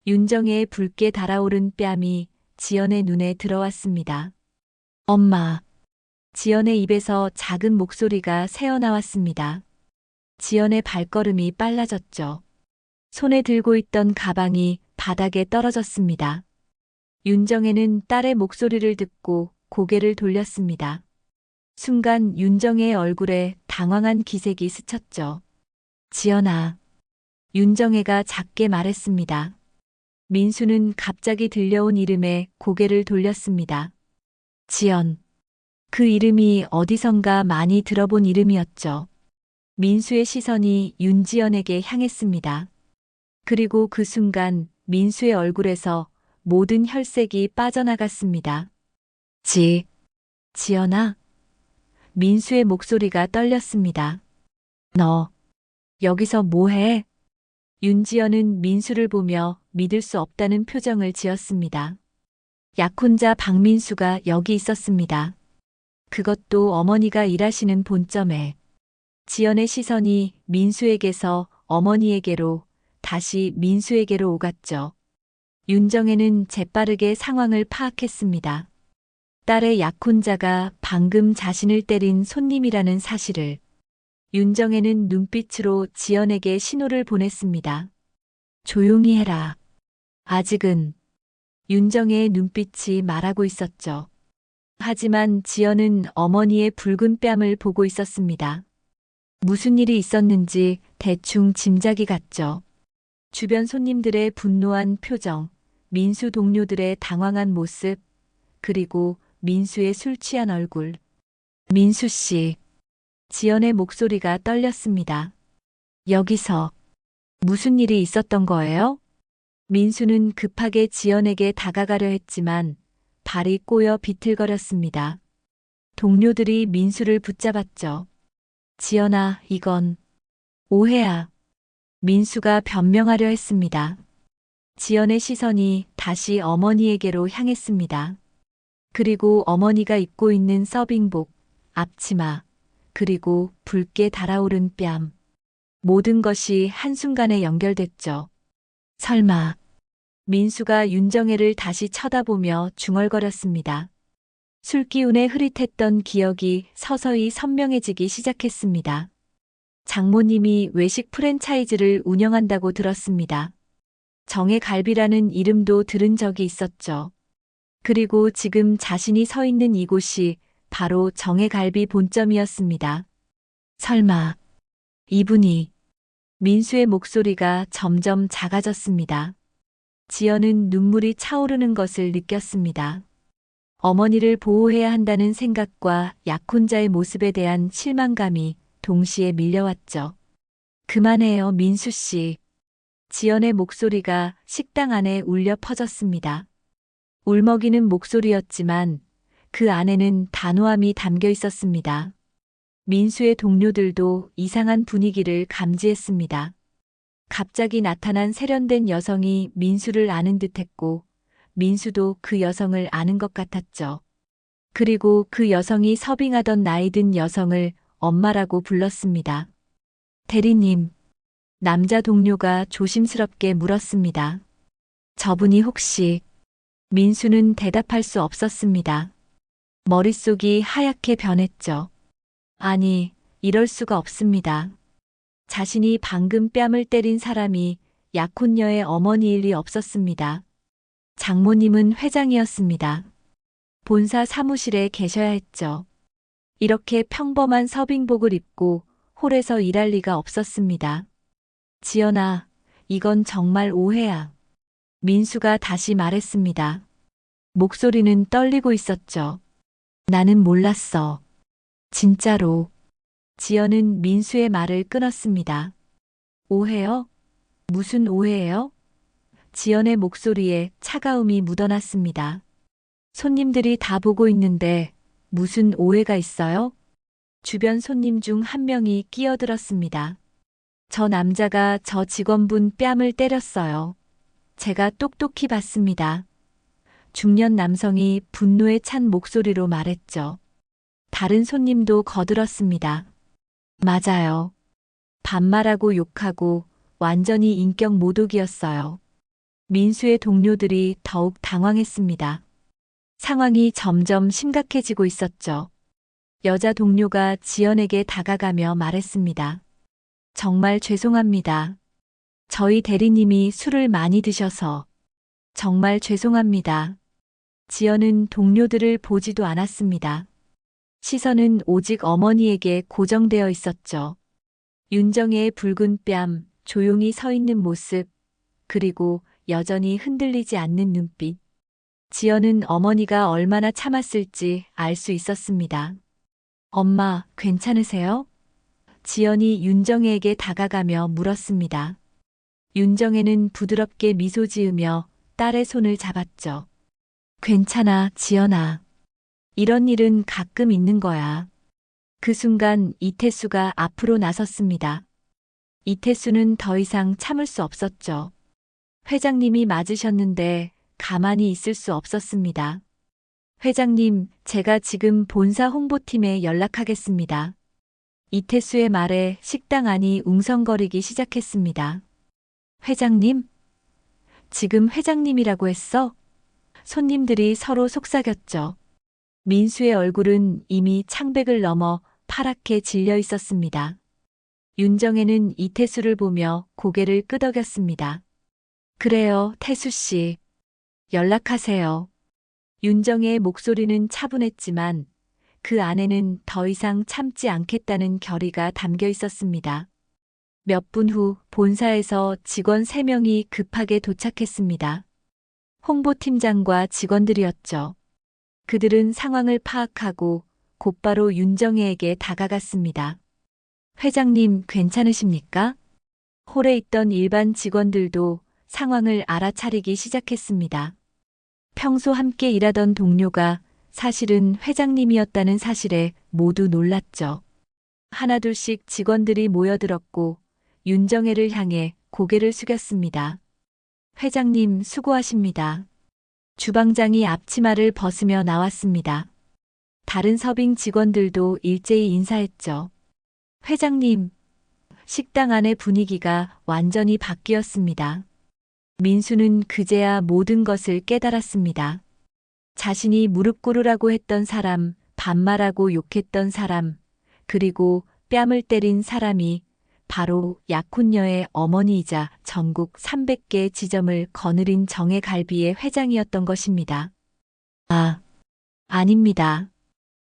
윤정혜의 붉게 달아오른 뺨이 지연의 눈에 들어왔습니다. 엄마. 지연의 입에서 작은 목소리가 새어나왔습니다. 지연의 발걸음이 빨라졌죠. 손에 들고 있던 가방이 바닥에 떨어졌습니다. 윤정혜는 딸의 목소리를 듣고 고개를 돌렸습니다. 순간 윤정혜의 얼굴에 당황한 기색이 스쳤죠. 지연아. 윤정혜가 작게 말했습니다. 민수는 갑자기 들려온 이름에 고개를 돌렸습니다. 지연. 그 이름이 어디선가 많이 들어본 이름이었죠. 민수의 시선이 윤지연에게 향했습니다. 그리고 그 순간 민수의 얼굴에서 모든 혈색이 빠져나갔습니다. 지연아? 민수의 목소리가 떨렸습니다. 너, 여기서 뭐해? 윤지연은 민수를 보며 믿을 수 없다는 표정을 지었습니다. 약혼자 박민수가 여기 있었습니다. 그것도 어머니가 일하시는 본점에. 지연의 시선이 민수에게서 어머니에게로 다시 민수에게로 오갔죠. 윤정혜는 재빠르게 상황을 파악했습니다. 딸의 약혼자가 방금 자신을 때린 손님이라는 사실을 윤정혜는 눈빛으로 지연에게 신호를 보냈습니다. 조용히 해라. 아직은 윤정혜의 눈빛이 말하고 있었죠. 하지만 지연은 어머니의 붉은 뺨을 보고 있었습니다. 무슨 일이 있었는지 대충 짐작이 갔죠. 주변 손님들의 분노한 표정, 민수 동료들의 당황한 모습, 그리고 민수의 술 취한 얼굴. 민수 씨. 지연의 목소리가 떨렸습니다. 여기서 무슨 일이 있었던 거예요? 민수는 급하게 지연에게 다가가려 했지만 발이 꼬여 비틀거렸습니다. 동료들이 민수를 붙잡았죠. 지연아, 이건 오해야. 민수가 변명하려 했습니다. 지연의 시선이 다시 어머니에게로 향했습니다. 그리고 어머니가 입고 있는 서빙복, 앞치마, 그리고 붉게 달아오른 뺨. 모든 것이 한순간에 연결됐죠. 설마. 민수가 윤정혜를 다시 쳐다보며 중얼거렸습니다. 술기운에 흐릿했던 기억이 서서히 선명해지기 시작했습니다. 장모님이 외식 프랜차이즈를 운영한다고 들었습니다. 정혜갈비라는 이름도 들은 적이 있었죠. 그리고 지금 자신이 서 있는 이곳이 바로 정혜갈비 본점이었습니다. 설마, 이분이. 민수의 목소리가 점점 작아졌습니다. 지연은 눈물이 차오르는 것을 느꼈습니다. 어머니를 보호해야 한다는 생각과 약혼자의 모습에 대한 실망감이 동시에 밀려왔죠. 그만해요, 민수 씨. 지연의 목소리가 식당 안에 울려 퍼졌습니다. 울먹이는 목소리였지만 그 안에는 단호함이 담겨 있었습니다. 민수의 동료들도 이상한 분위기를 감지했습니다. 갑자기 나타난 세련된 여성이 민수를 아는 듯했고 민수도 그 여성을 아는 것 같았죠. 그리고 그 여성이 서빙하던 나이 든 여성을 엄마라고 불렀습니다. 대리님, 남자 동료가 조심스럽게 물었습니다. 저분이 혹시. 민수는 대답할 수 없었습니다. 머릿속이 하얗게 변했죠. 아니, 이럴 수가 없습니다. 자신이 방금 뺨을 때린 사람이 약혼녀의 어머니일 리 없었습니다. 장모님은 회장이었습니다. 본사 사무실에 계셔야 했죠. 이렇게 평범한 서빙복을 입고 홀에서 일할 리가 없었습니다. 지연아, 이건 정말 오해야. 민수가 다시 말했습니다. 목소리는 떨리고 있었죠. 나는 몰랐어. 진짜로. 지연은 민수의 말을 끊었습니다. 오해요? 무슨 오해예요? 지연의 목소리에 차가움이 묻어났습니다. 손님들이 다 보고 있는데 무슨 오해가 있어요? 주변 손님 중 한 명이 끼어들었습니다. 저 남자가 저 직원분 뺨을 때렸어요. 제가 똑똑히 봤습니다. 중년 남성이 분노에 찬 목소리로 말했죠. 다른 손님도 거들었습니다. 맞아요. 반말하고 욕하고 완전히 인격 모독이었어요. 민수의 동료들이 더욱 당황했습니다. 상황이 점점 심각해지고 있었죠. 여자 동료가 지연에게 다가가며 말했습니다. 정말 죄송합니다. 저희 대리님이 술을 많이 드셔서. 정말 죄송합니다. 지연은 동료들을 보지도 않았습니다. 시선은 오직 어머니에게 고정되어 있었죠. 윤정혜의 붉은 뺨, 조용히 서 있는 모습, 그리고 여전히 흔들리지 않는 눈빛. 지연은 어머니가 얼마나 참았을지 알 수 있었습니다. 엄마, 괜찮으세요? 지연이 윤정혜에게 다가가며 물었습니다. 윤정혜는 부드럽게 미소 지으며 딸의 손을 잡았죠. 괜찮아, 지연아. 이런 일은 가끔 있는 거야. 그 순간 이태수가 앞으로 나섰습니다. 이태수는 더 이상 참을 수 없었죠. 회장님이 맞으셨는데 가만히 있을 수 없었습니다. 회장님, 제가 지금 본사 홍보팀에 연락하겠습니다. 이태수의 말에 식당 안이 웅성거리기 시작했습니다. 회장님? 지금 회장님이라고 했어? 손님들이 서로 속삭였죠. 민수의 얼굴은 이미 창백을 넘어 파랗게 질려 있었습니다. 윤정혜는 이태수를 보며 고개를 끄덕였습니다. 그래요, 태수 씨. 연락하세요. 윤정혜의 목소리는 차분했지만 그 안에는 더 이상 참지 않겠다는 결의가 담겨 있었습니다. 몇 분 후 본사에서 직원 3명이 급하게 도착했습니다. 홍보팀장과 직원들이었죠. 그들은 상황을 파악하고 곧바로 윤정혜에게 다가갔습니다. 회장님 괜찮으십니까? 홀에 있던 일반 직원들도 상황을 알아차리기 시작했습니다. 평소 함께 일하던 동료가 사실은 회장님이었다는 사실에 모두 놀랐죠. 하나둘씩 직원들이 모여들었고 윤정혜를 향해 고개를 숙였습니다. 회장님 수고하십니다. 주방장이 앞치마를 벗으며 나왔습니다. 다른 서빙 직원들도 일제히 인사했죠. 회장님, 식당 안의 분위기가 완전히 바뀌었습니다. 민수는 그제야 모든 것을 깨달았습니다. 자신이 무릎 꿇으라고 했던 사람, 반말하고 욕했던 사람, 그리고 뺨을 때린 사람이 바로 약혼녀의 어머니이자 전국 300개 지점을 거느린 정혜갈비의 회장이었던 것입니다. 아, 아닙니다.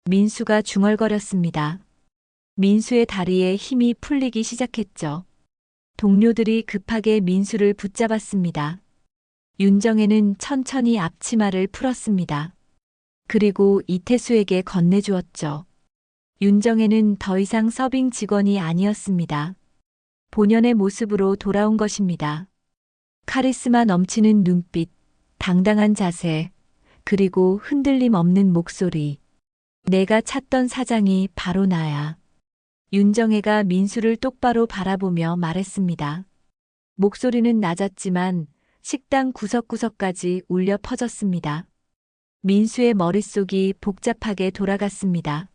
민수가 중얼거렸습니다. 민수의 다리에 힘이 풀리기 시작했죠. 동료들이 급하게 민수를 붙잡았습니다. 윤정혜는 천천히 앞치마를 풀었습니다. 그리고 이태수에게 건네주었죠. 윤정혜는 더 이상 서빙 직원이 아니었습니다. 본연의 모습으로 돌아온 것입니다. 카리스마 넘치는 눈빛, 당당한 자세, 그리고 흔들림 없는 목소리. 내가 찾던 사장이 바로 나야. 윤정혜가 민수를 똑바로 바라보며 말했습니다. 목소리는 낮았지만 식당 구석구석까지 울려 퍼졌습니다. 민수의 머릿속이 복잡하게 돌아갔습니다.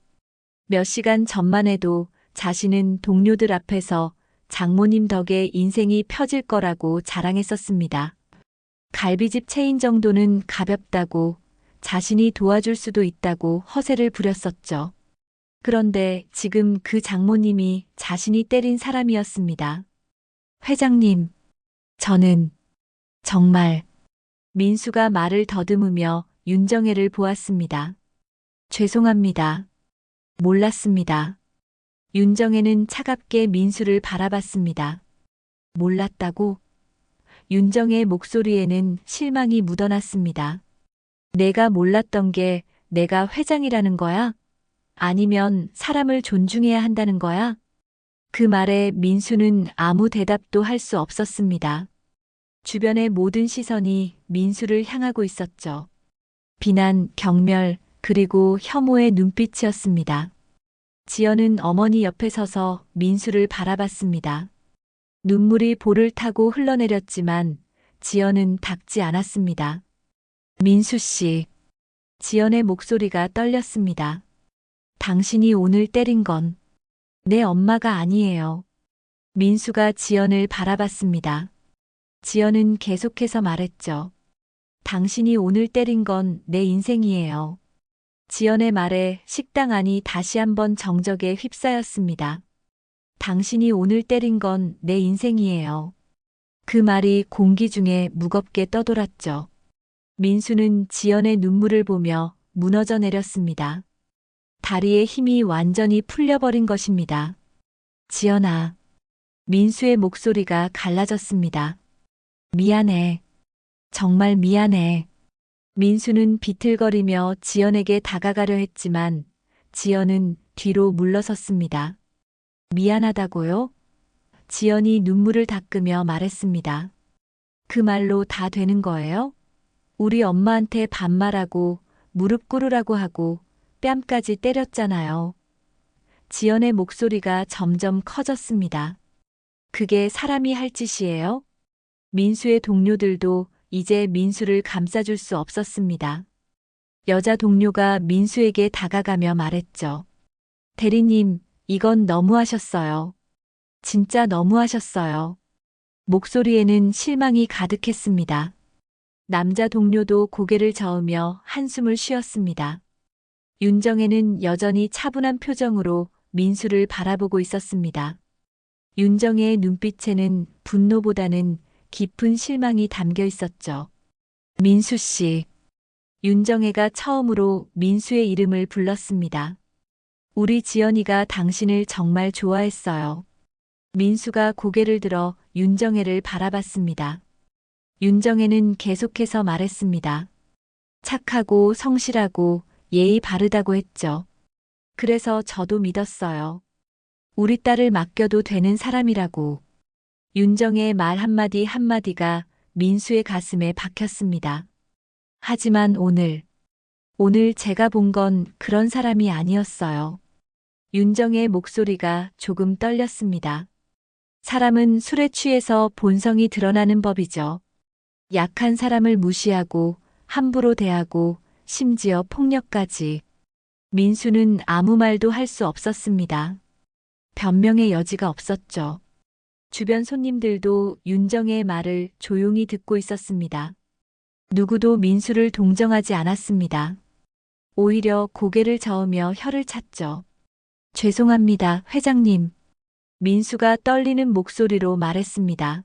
몇 시간 전만 해도 자신은 동료들 앞에서 장모님 덕에 인생이 펴질 거라고 자랑했었습니다. 갈비집 체인 정도는 가볍다고 자신이 도와줄 수도 있다고 허세를 부렸었죠. 그런데 지금 그 장모님이 자신이 때린 사람이었습니다. 회장님, 저는 정말 민수가 말을 더듬으며 윤정혜를 보았습니다. 죄송합니다. 몰랐습니다. 윤정혜는 차갑게 민수를 바라봤습니다. 몰랐다고? 윤정혜의 목소리에는 실망이 묻어났습니다. 내가 몰랐던 게 내가 회장이라는 거야? 아니면 사람을 존중해야 한다는 거야? 그 말에 민수는 아무 대답도 할 수 없었습니다. 주변의 모든 시선이 민수를 향하고 있었죠. 비난, 경멸, 그리고 혐오의 눈빛이었습니다. 지연은 어머니 옆에 서서 민수를 바라봤습니다. 눈물이 볼을 타고 흘러내렸지만 지연은 닦지 않았습니다. 민수 씨. 지연의 목소리가 떨렸습니다. 당신이 오늘 때린 건 내 엄마가 아니에요. 민수가 지연을 바라봤습니다. 지연은 계속해서 말했죠. 당신이 오늘 때린 건 내 인생이에요. 지연의 말에 식당 안이 다시 한번 정적에 휩싸였습니다. 당신이 오늘 때린 건 내 인생이에요. 그 말이 공기 중에 무겁게 떠돌았죠. 민수는 지연의 눈물을 보며 무너져 내렸습니다. 다리에 힘이 완전히 풀려버린 것입니다. 지연아. 민수의 목소리가 갈라졌습니다. 미안해. 정말 미안해. 민수는 비틀거리며 지연에게 다가가려 했지만 지연은 뒤로 물러섰습니다. 미안하다고요? 지연이 눈물을 닦으며 말했습니다. 그 말로 다 되는 거예요? 우리 엄마한테 반말하고 무릎 꿇으라고 하고 뺨까지 때렸잖아요. 지연의 목소리가 점점 커졌습니다. 그게 사람이 할 짓이에요? 민수의 동료들도 이제 민수를 감싸줄 수 없었습니다. 여자 동료가 민수에게 다가가며 말했죠. 대리님, 이건 너무하셨어요. 진짜 너무하셨어요. 목소리에는 실망이 가득했습니다. 남자 동료도 고개를 저으며 한숨을 쉬었습니다. 윤정혜는 여전히 차분한 표정으로 민수를 바라보고 있었습니다. 윤정혜의 눈빛에는 분노보다는 깊은 실망이 담겨 있었죠. 민수 씨. 윤정혜가 처음으로 민수의 이름을 불렀습니다. 우리 지연이가 당신을 정말 좋아했어요. 민수가 고개를 들어 윤정혜를 바라봤습니다. 윤정혜는 계속해서 말했습니다. 착하고 성실하고 예의 바르다고 했죠. 그래서 저도 믿었어요. 우리 딸을 맡겨도 되는 사람이라고. 윤정혜의 말 한마디 한마디가 민수의 가슴에 박혔습니다. 하지만 오늘 제가 본 건 그런 사람이 아니었어요. 윤정혜의 목소리가 조금 떨렸습니다. 사람은 술에 취해서 본성이 드러나는 법이죠. 약한 사람을 무시하고 함부로 대하고 심지어 폭력까지. 민수는 아무 말도 할 수 없었습니다. 변명의 여지가 없었죠. 주변 손님들도 윤정혜의 말을 조용히 듣고 있었습니다. 누구도 민수를 동정하지 않았습니다. 오히려 고개를 저으며 혀를 찼죠. 죄송합니다, 회장님. 민수가 떨리는 목소리로 말했습니다.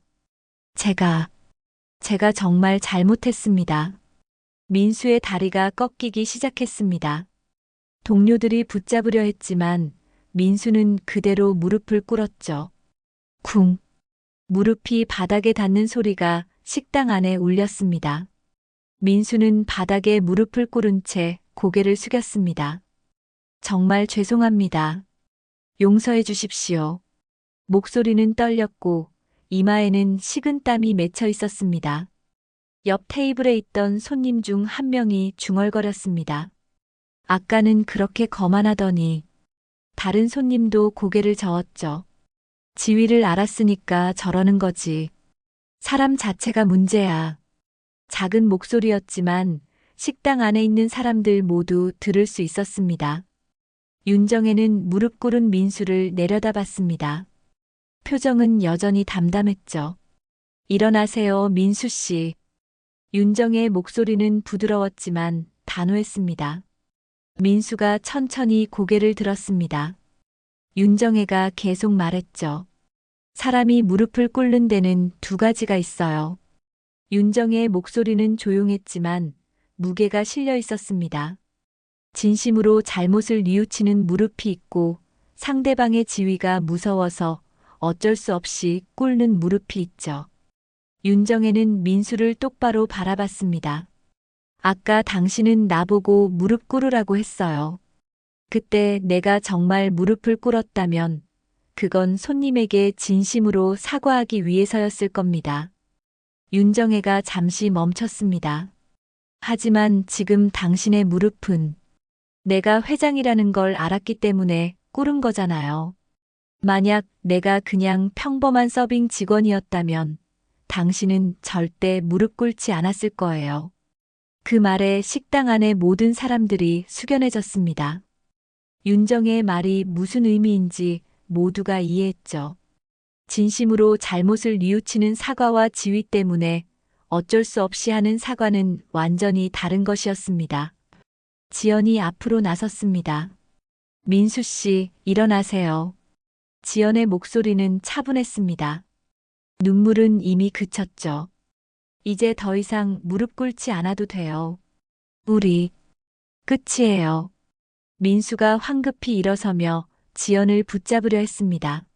제가 정말 잘못했습니다. 민수의 다리가 꺾이기 시작했습니다. 동료들이 붙잡으려 했지만 민수는 그대로 무릎을 꿇었죠. 쿵. 무릎이 바닥에 닿는 소리가 식당 안에 울렸습니다. 민수는 바닥에 무릎을 꿇은 채 고개를 숙였습니다. 정말 죄송합니다. 용서해 주십시오. 목소리는 떨렸고 이마에는 식은땀이 맺혀 있었습니다. 옆 테이블에 있던 손님 중 한 명이 중얼거렸습니다. 아까는 그렇게 거만하더니. 다른 손님도 고개를 저었죠. 지위를 알았으니까 저러는 거지. 사람 자체가 문제야. 작은 목소리였지만 식당 안에 있는 사람들 모두 들을 수 있었습니다. 윤정혜는 무릎 꿇은 민수를 내려다봤습니다. 표정은 여전히 담담했죠. 일어나세요, 민수 씨. 윤정혜의 목소리는 부드러웠지만 단호했습니다. 민수가 천천히 고개를 들었습니다. 윤정혜가 계속 말했죠. 사람이 무릎을 꿇는 데는 두 가지가 있어요. 윤정혜의 목소리는 조용했지만 무게가 실려 있었습니다. 진심으로 잘못을 뉘우치는 무릎이 있고 상대방의 지위가 무서워서 어쩔 수 없이 꿇는 무릎이 있죠. 윤정혜는 민수를 똑바로 바라봤습니다. 아까 당신은 나보고 무릎 꿇으라고 했어요. 그때 내가 정말 무릎을 꿇었다면 그건 손님에게 진심으로 사과하기 위해서였을 겁니다. 윤정혜가 잠시 멈췄습니다. 하지만 지금 당신의 무릎은 내가 회장이라는 걸 알았기 때문에 꿇은 거잖아요. 만약 내가 그냥 평범한 서빙 직원이었다면 당신은 절대 무릎 꿇지 않았을 거예요. 그 말에 식당 안의 모든 사람들이 숙연해졌습니다. 윤정혜의 말이 무슨 의미인지 모두가 이해했죠. 진심으로 잘못을 뉘우치는 사과와 지위 때문에 어쩔 수 없이 하는 사과는 완전히 다른 것이었습니다. 지연이 앞으로 나섰습니다. 민수 씨, 일어나세요. 지연의 목소리는 차분했습니다. 눈물은 이미 그쳤죠. 이제 더 이상 무릎 꿇지 않아도 돼요. 우리 끝이에요. 민수가 황급히 일어서며 지연을 붙잡으려 했습니다.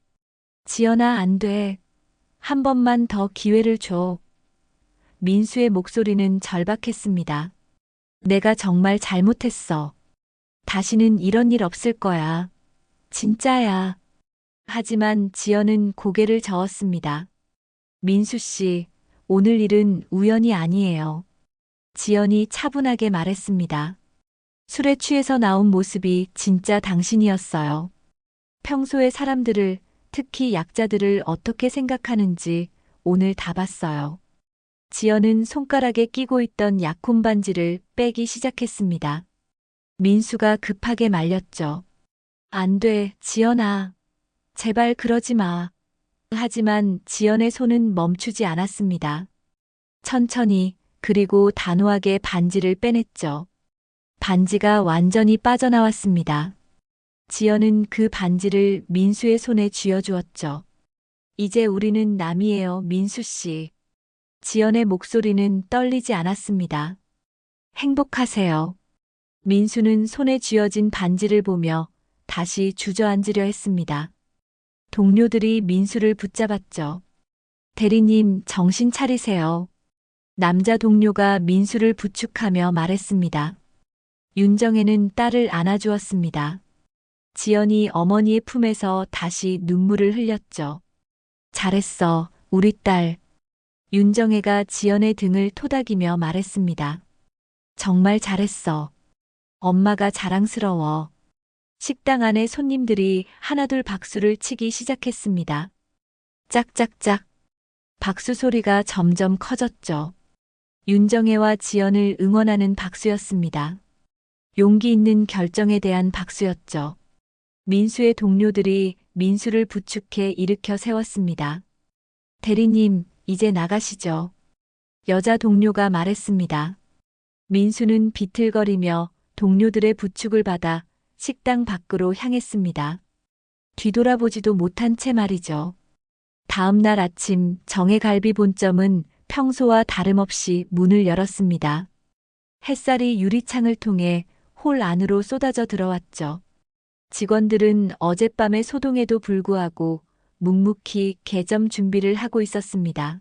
지연아, 안 돼. 한 번만 더 기회를 줘. 민수의 목소리는 절박했습니다. 내가 정말 잘못했어. 다시는 이런 일 없을 거야. 진짜야. 하지만 지연은 고개를 저었습니다. 민수 씨, 오늘 일은 우연이 아니에요. 지연이 차분하게 말했습니다. 술에 취해서 나온 모습이 진짜 당신이었어요. 평소에 사람들을, 특히 약자들을 어떻게 생각하는지 오늘 다 봤어요. 지연은 손가락에 끼고 있던 약혼 반지를 빼기 시작했습니다. 민수가 급하게 말렸죠. 안 돼, 지연아. 제발 그러지 마. 하지만 지연의 손은 멈추지 않았습니다. 천천히 그리고 단호하게 반지를 빼냈죠. 반지가 완전히 빠져나왔습니다. 지연은 그 반지를 민수의 손에 쥐어주었죠. 이제 우리는 남이에요, 민수 씨. 지연의 목소리는 떨리지 않았습니다. 행복하세요. 민수는 손에 쥐어진 반지를 보며 다시 주저앉으려 했습니다. 동료들이 민수를 붙잡았죠. 대리님, 정신 차리세요. 남자 동료가 민수를 부축하며 말했습니다. 윤정혜는 딸을 안아주었습니다. 지연이 어머니의 품에서 다시 눈물을 흘렸죠. 잘했어, 우리 딸. 윤정혜가 지연의 등을 토닥이며 말했습니다. 정말 잘했어. 엄마가 자랑스러워. 식당 안에 손님들이 하나둘 박수를 치기 시작했습니다. 짝짝짝. 박수 소리가 점점 커졌죠. 윤정혜와 지연을 응원하는 박수였습니다. 용기 있는 결정에 대한 박수였죠. 민수의 동료들이 민수를 부축해 일으켜 세웠습니다. 대리님, 이제 나가시죠. 여자 동료가 말했습니다. 민수는 비틀거리며 동료들의 부축을 받아 식당 밖으로 향했습니다. 뒤돌아보지도 못한 채 말이죠. 다음 날 아침 정혜갈비 본점은 평소와 다름없이 문을 열었습니다. 햇살이 유리창을 통해 홀 안으로 쏟아져 들어왔죠. 직원들은 어젯밤의 소동에도 불구하고 묵묵히 개점 준비를 하고 있었습니다.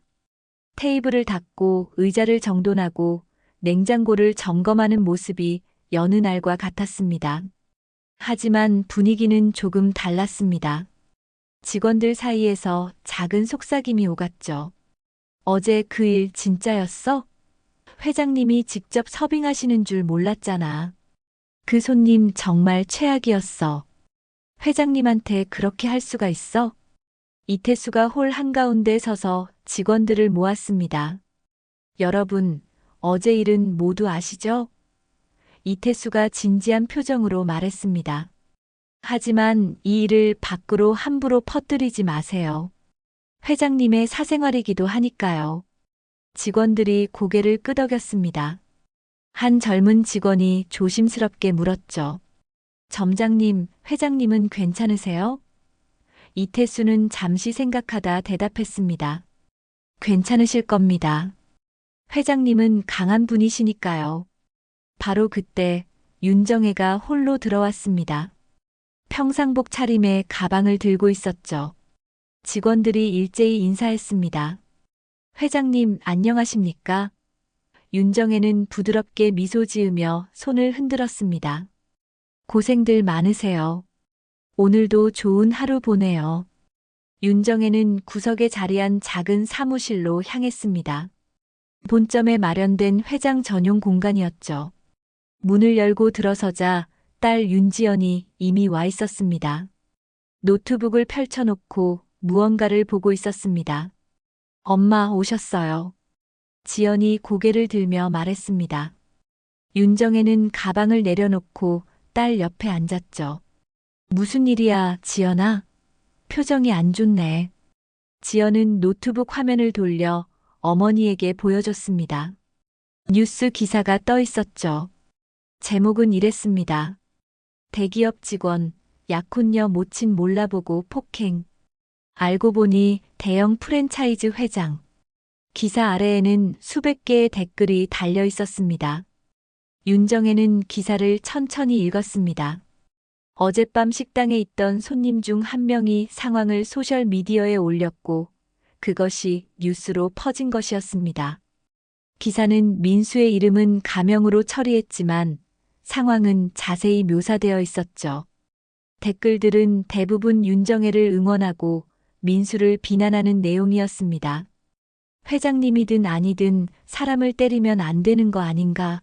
테이블을 닦고 의자를 정돈하고 냉장고를 점검하는 모습이 여느 날과 같았습니다. 하지만 분위기는 조금 달랐습니다. 직원들 사이에서 작은 속삭임이 오갔죠. 어제 그 일 진짜였어? 회장님이 직접 서빙하시는 줄 몰랐잖아. 그 손님 정말 최악이었어. 회장님한테 그렇게 할 수가 있어? 이태수가 홀 한가운데 서서 직원들을 모았습니다. 여러분, 어제 일은 모두 아시죠? 이태수가 진지한 표정으로 말했습니다. 하지만 이 일을 밖으로 함부로 퍼뜨리지 마세요. 회장님의 사생활이기도 하니까요. 직원들이 고개를 끄덕였습니다. 한 젊은 직원이 조심스럽게 물었죠. 점장님, 회장님은 괜찮으세요? 이태수는 잠시 생각하다 대답했습니다. 괜찮으실 겁니다. 회장님은 강한 분이시니까요. 바로 그때 윤정혜가 홀로 들어왔습니다. 평상복 차림에 가방을 들고 있었죠. 직원들이 일제히 인사했습니다. 회장님, 안녕하십니까? 윤정혜는 부드럽게 미소 지으며 손을 흔들었습니다. 고생들 많으세요. 오늘도 좋은 하루 보내요. 윤정혜는 구석에 자리한 작은 사무실로 향했습니다. 본점에 마련된 회장 전용 공간이었죠. 문을 열고 들어서자 딸 윤지연이 이미 와 있었습니다. 노트북을 펼쳐놓고 무언가를 보고 있었습니다. 엄마 오셨어요. 지연이 고개를 들며 말했습니다. 윤정혜는 가방을 내려놓고 딸 옆에 앉았죠. 무슨 일이야, 지연아? 표정이 안 좋네. 지연은 노트북 화면을 돌려 어머니에게 보여줬습니다. 뉴스 기사가 떠 있었죠. 제목은 이랬습니다. 대기업 직원, 약혼녀 모친 몰라보고 폭행. 알고 보니 대형 프랜차이즈 회장. 기사 아래에는 수백 개의 댓글이 달려 있었습니다. 윤정혜는 기사를 천천히 읽었습니다. 어젯밤 식당에 있던 손님 중 한 명이 상황을 소셜미디어에 올렸고 그것이 뉴스로 퍼진 것이었습니다. 기사는 민수의 이름은 가명으로 처리했지만 상황은 자세히 묘사되어 있었죠. 댓글들은 대부분 윤정혜를 응원하고 민수를 비난하는 내용이었습니다. 회장님이든 아니든 사람을 때리면 안 되는 거 아닌가?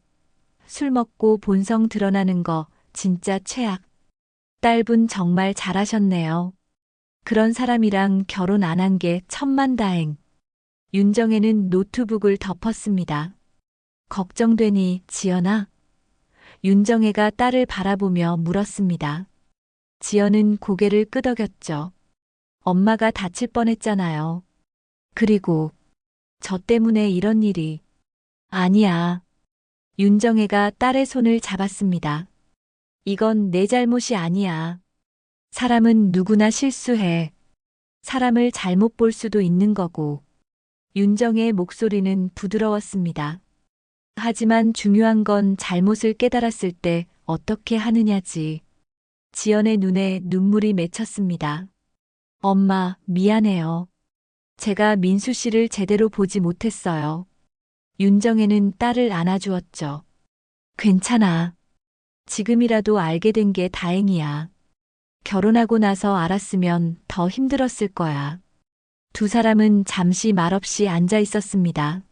술 먹고 본성 드러나는 거 진짜 최악. 딸분 정말 잘하셨네요. 그런 사람이랑 결혼 안 한 게 천만다행. 윤정혜는 노트북을 덮었습니다. 걱정되니, 지연아? 윤정혜가 딸을 바라보며 물었습니다. 지연은 고개를 끄덕였죠. 엄마가 다칠 뻔했잖아요. 그리고 저 때문에 이런 일이. 아니야. 윤정혜가 딸의 손을 잡았습니다. 이건 내 잘못이 아니야. 사람은 누구나 실수해. 사람을 잘못 볼 수도 있는 거고. 윤정혜의 목소리는 부드러웠습니다. 하지만 중요한 건 잘못을 깨달았을 때 어떻게 하느냐지. 지연의 눈에 눈물이 맺혔습니다. 엄마, 미안해요. 제가 민수 씨를 제대로 보지 못했어요. 윤정혜는 딸을 안아주었죠. 괜찮아. 지금이라도 알게 된 게 다행이야. 결혼하고 나서 알았으면 더 힘들었을 거야. 두 사람은 잠시 말없이 앉아 있었습니다.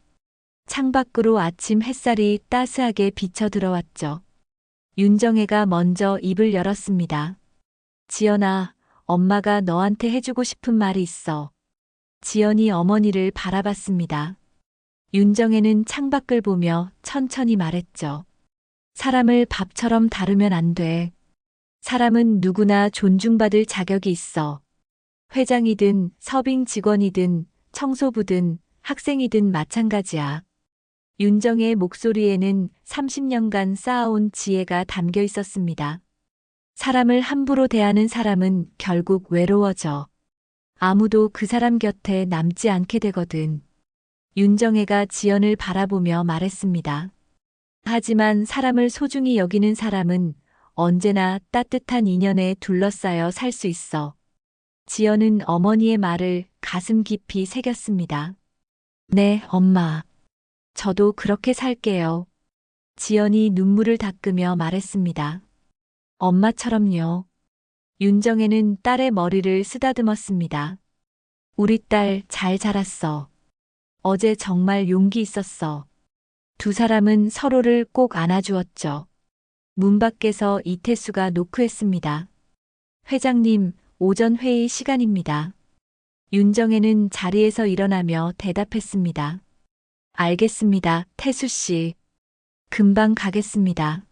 창밖으로 아침 햇살이 따스하게 비쳐 들어왔죠. 윤정혜가 먼저 입을 열었습니다. 지연아, 엄마가 너한테 해주고 싶은 말이 있어. 지연이 어머니를 바라봤습니다. 윤정혜는 창밖을 보며 천천히 말했죠. 사람을 밥처럼 다루면 안 돼. 사람은 누구나 존중받을 자격이 있어. 회장이든 서빙 직원이든 청소부든 학생이든 마찬가지야. 윤정혜의 목소리에는 30년간 쌓아온 지혜가 담겨 있었습니다. 사람을 함부로 대하는 사람은 결국 외로워져. 아무도 그 사람 곁에 남지 않게 되거든. 윤정혜가 지연을 바라보며 말했습니다. 하지만 사람을 소중히 여기는 사람은 언제나 따뜻한 인연에 둘러싸여 살 수 있어. 지연은 어머니의 말을 가슴 깊이 새겼습니다. 네, 엄마. 저도 그렇게 살게요. 지연이 눈물을 닦으며 말했습니다. 엄마처럼요. 윤정혜는 딸의 머리를 쓰다듬었습니다. 우리 딸 잘 자랐어. 어제 정말 용기 있었어. 두 사람은 서로를 꼭 안아주었죠. 문 밖에서 이태수가 노크했습니다. 회장님, 오전 회의 시간입니다. 윤정혜는 자리에서 일어나며 대답했습니다. 알겠습니다, 태수 씨. 금방 가겠습니다.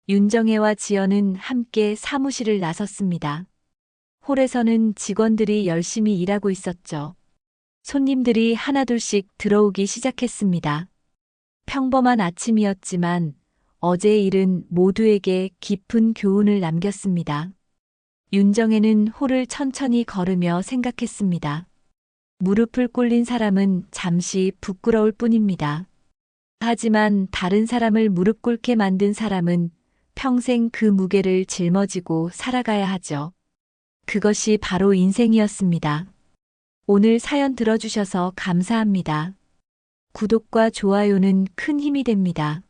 윤정혜와 지연은 함께 사무실을 나섰습니다. 홀에서는 직원들이 열심히 일하고 있었죠. 손님들이 하나둘씩 들어오기 시작했습니다. 평범한 아침이었지만 어제의 일은 모두에게 깊은 교훈을 남겼습니다. 윤정혜는 홀을 천천히 걸으며 생각했습니다. 무릎을 꿇린 사람은 잠시 부끄러울 뿐입니다. 하지만 다른 사람을 무릎 꿇게 만든 사람은 평생 그 무게를 짊어지고 살아가야 하죠. 그것이 바로 인생이었습니다. 오늘 사연 들어주셔서 감사합니다. 구독과 좋아요는 큰 힘이 됩니다.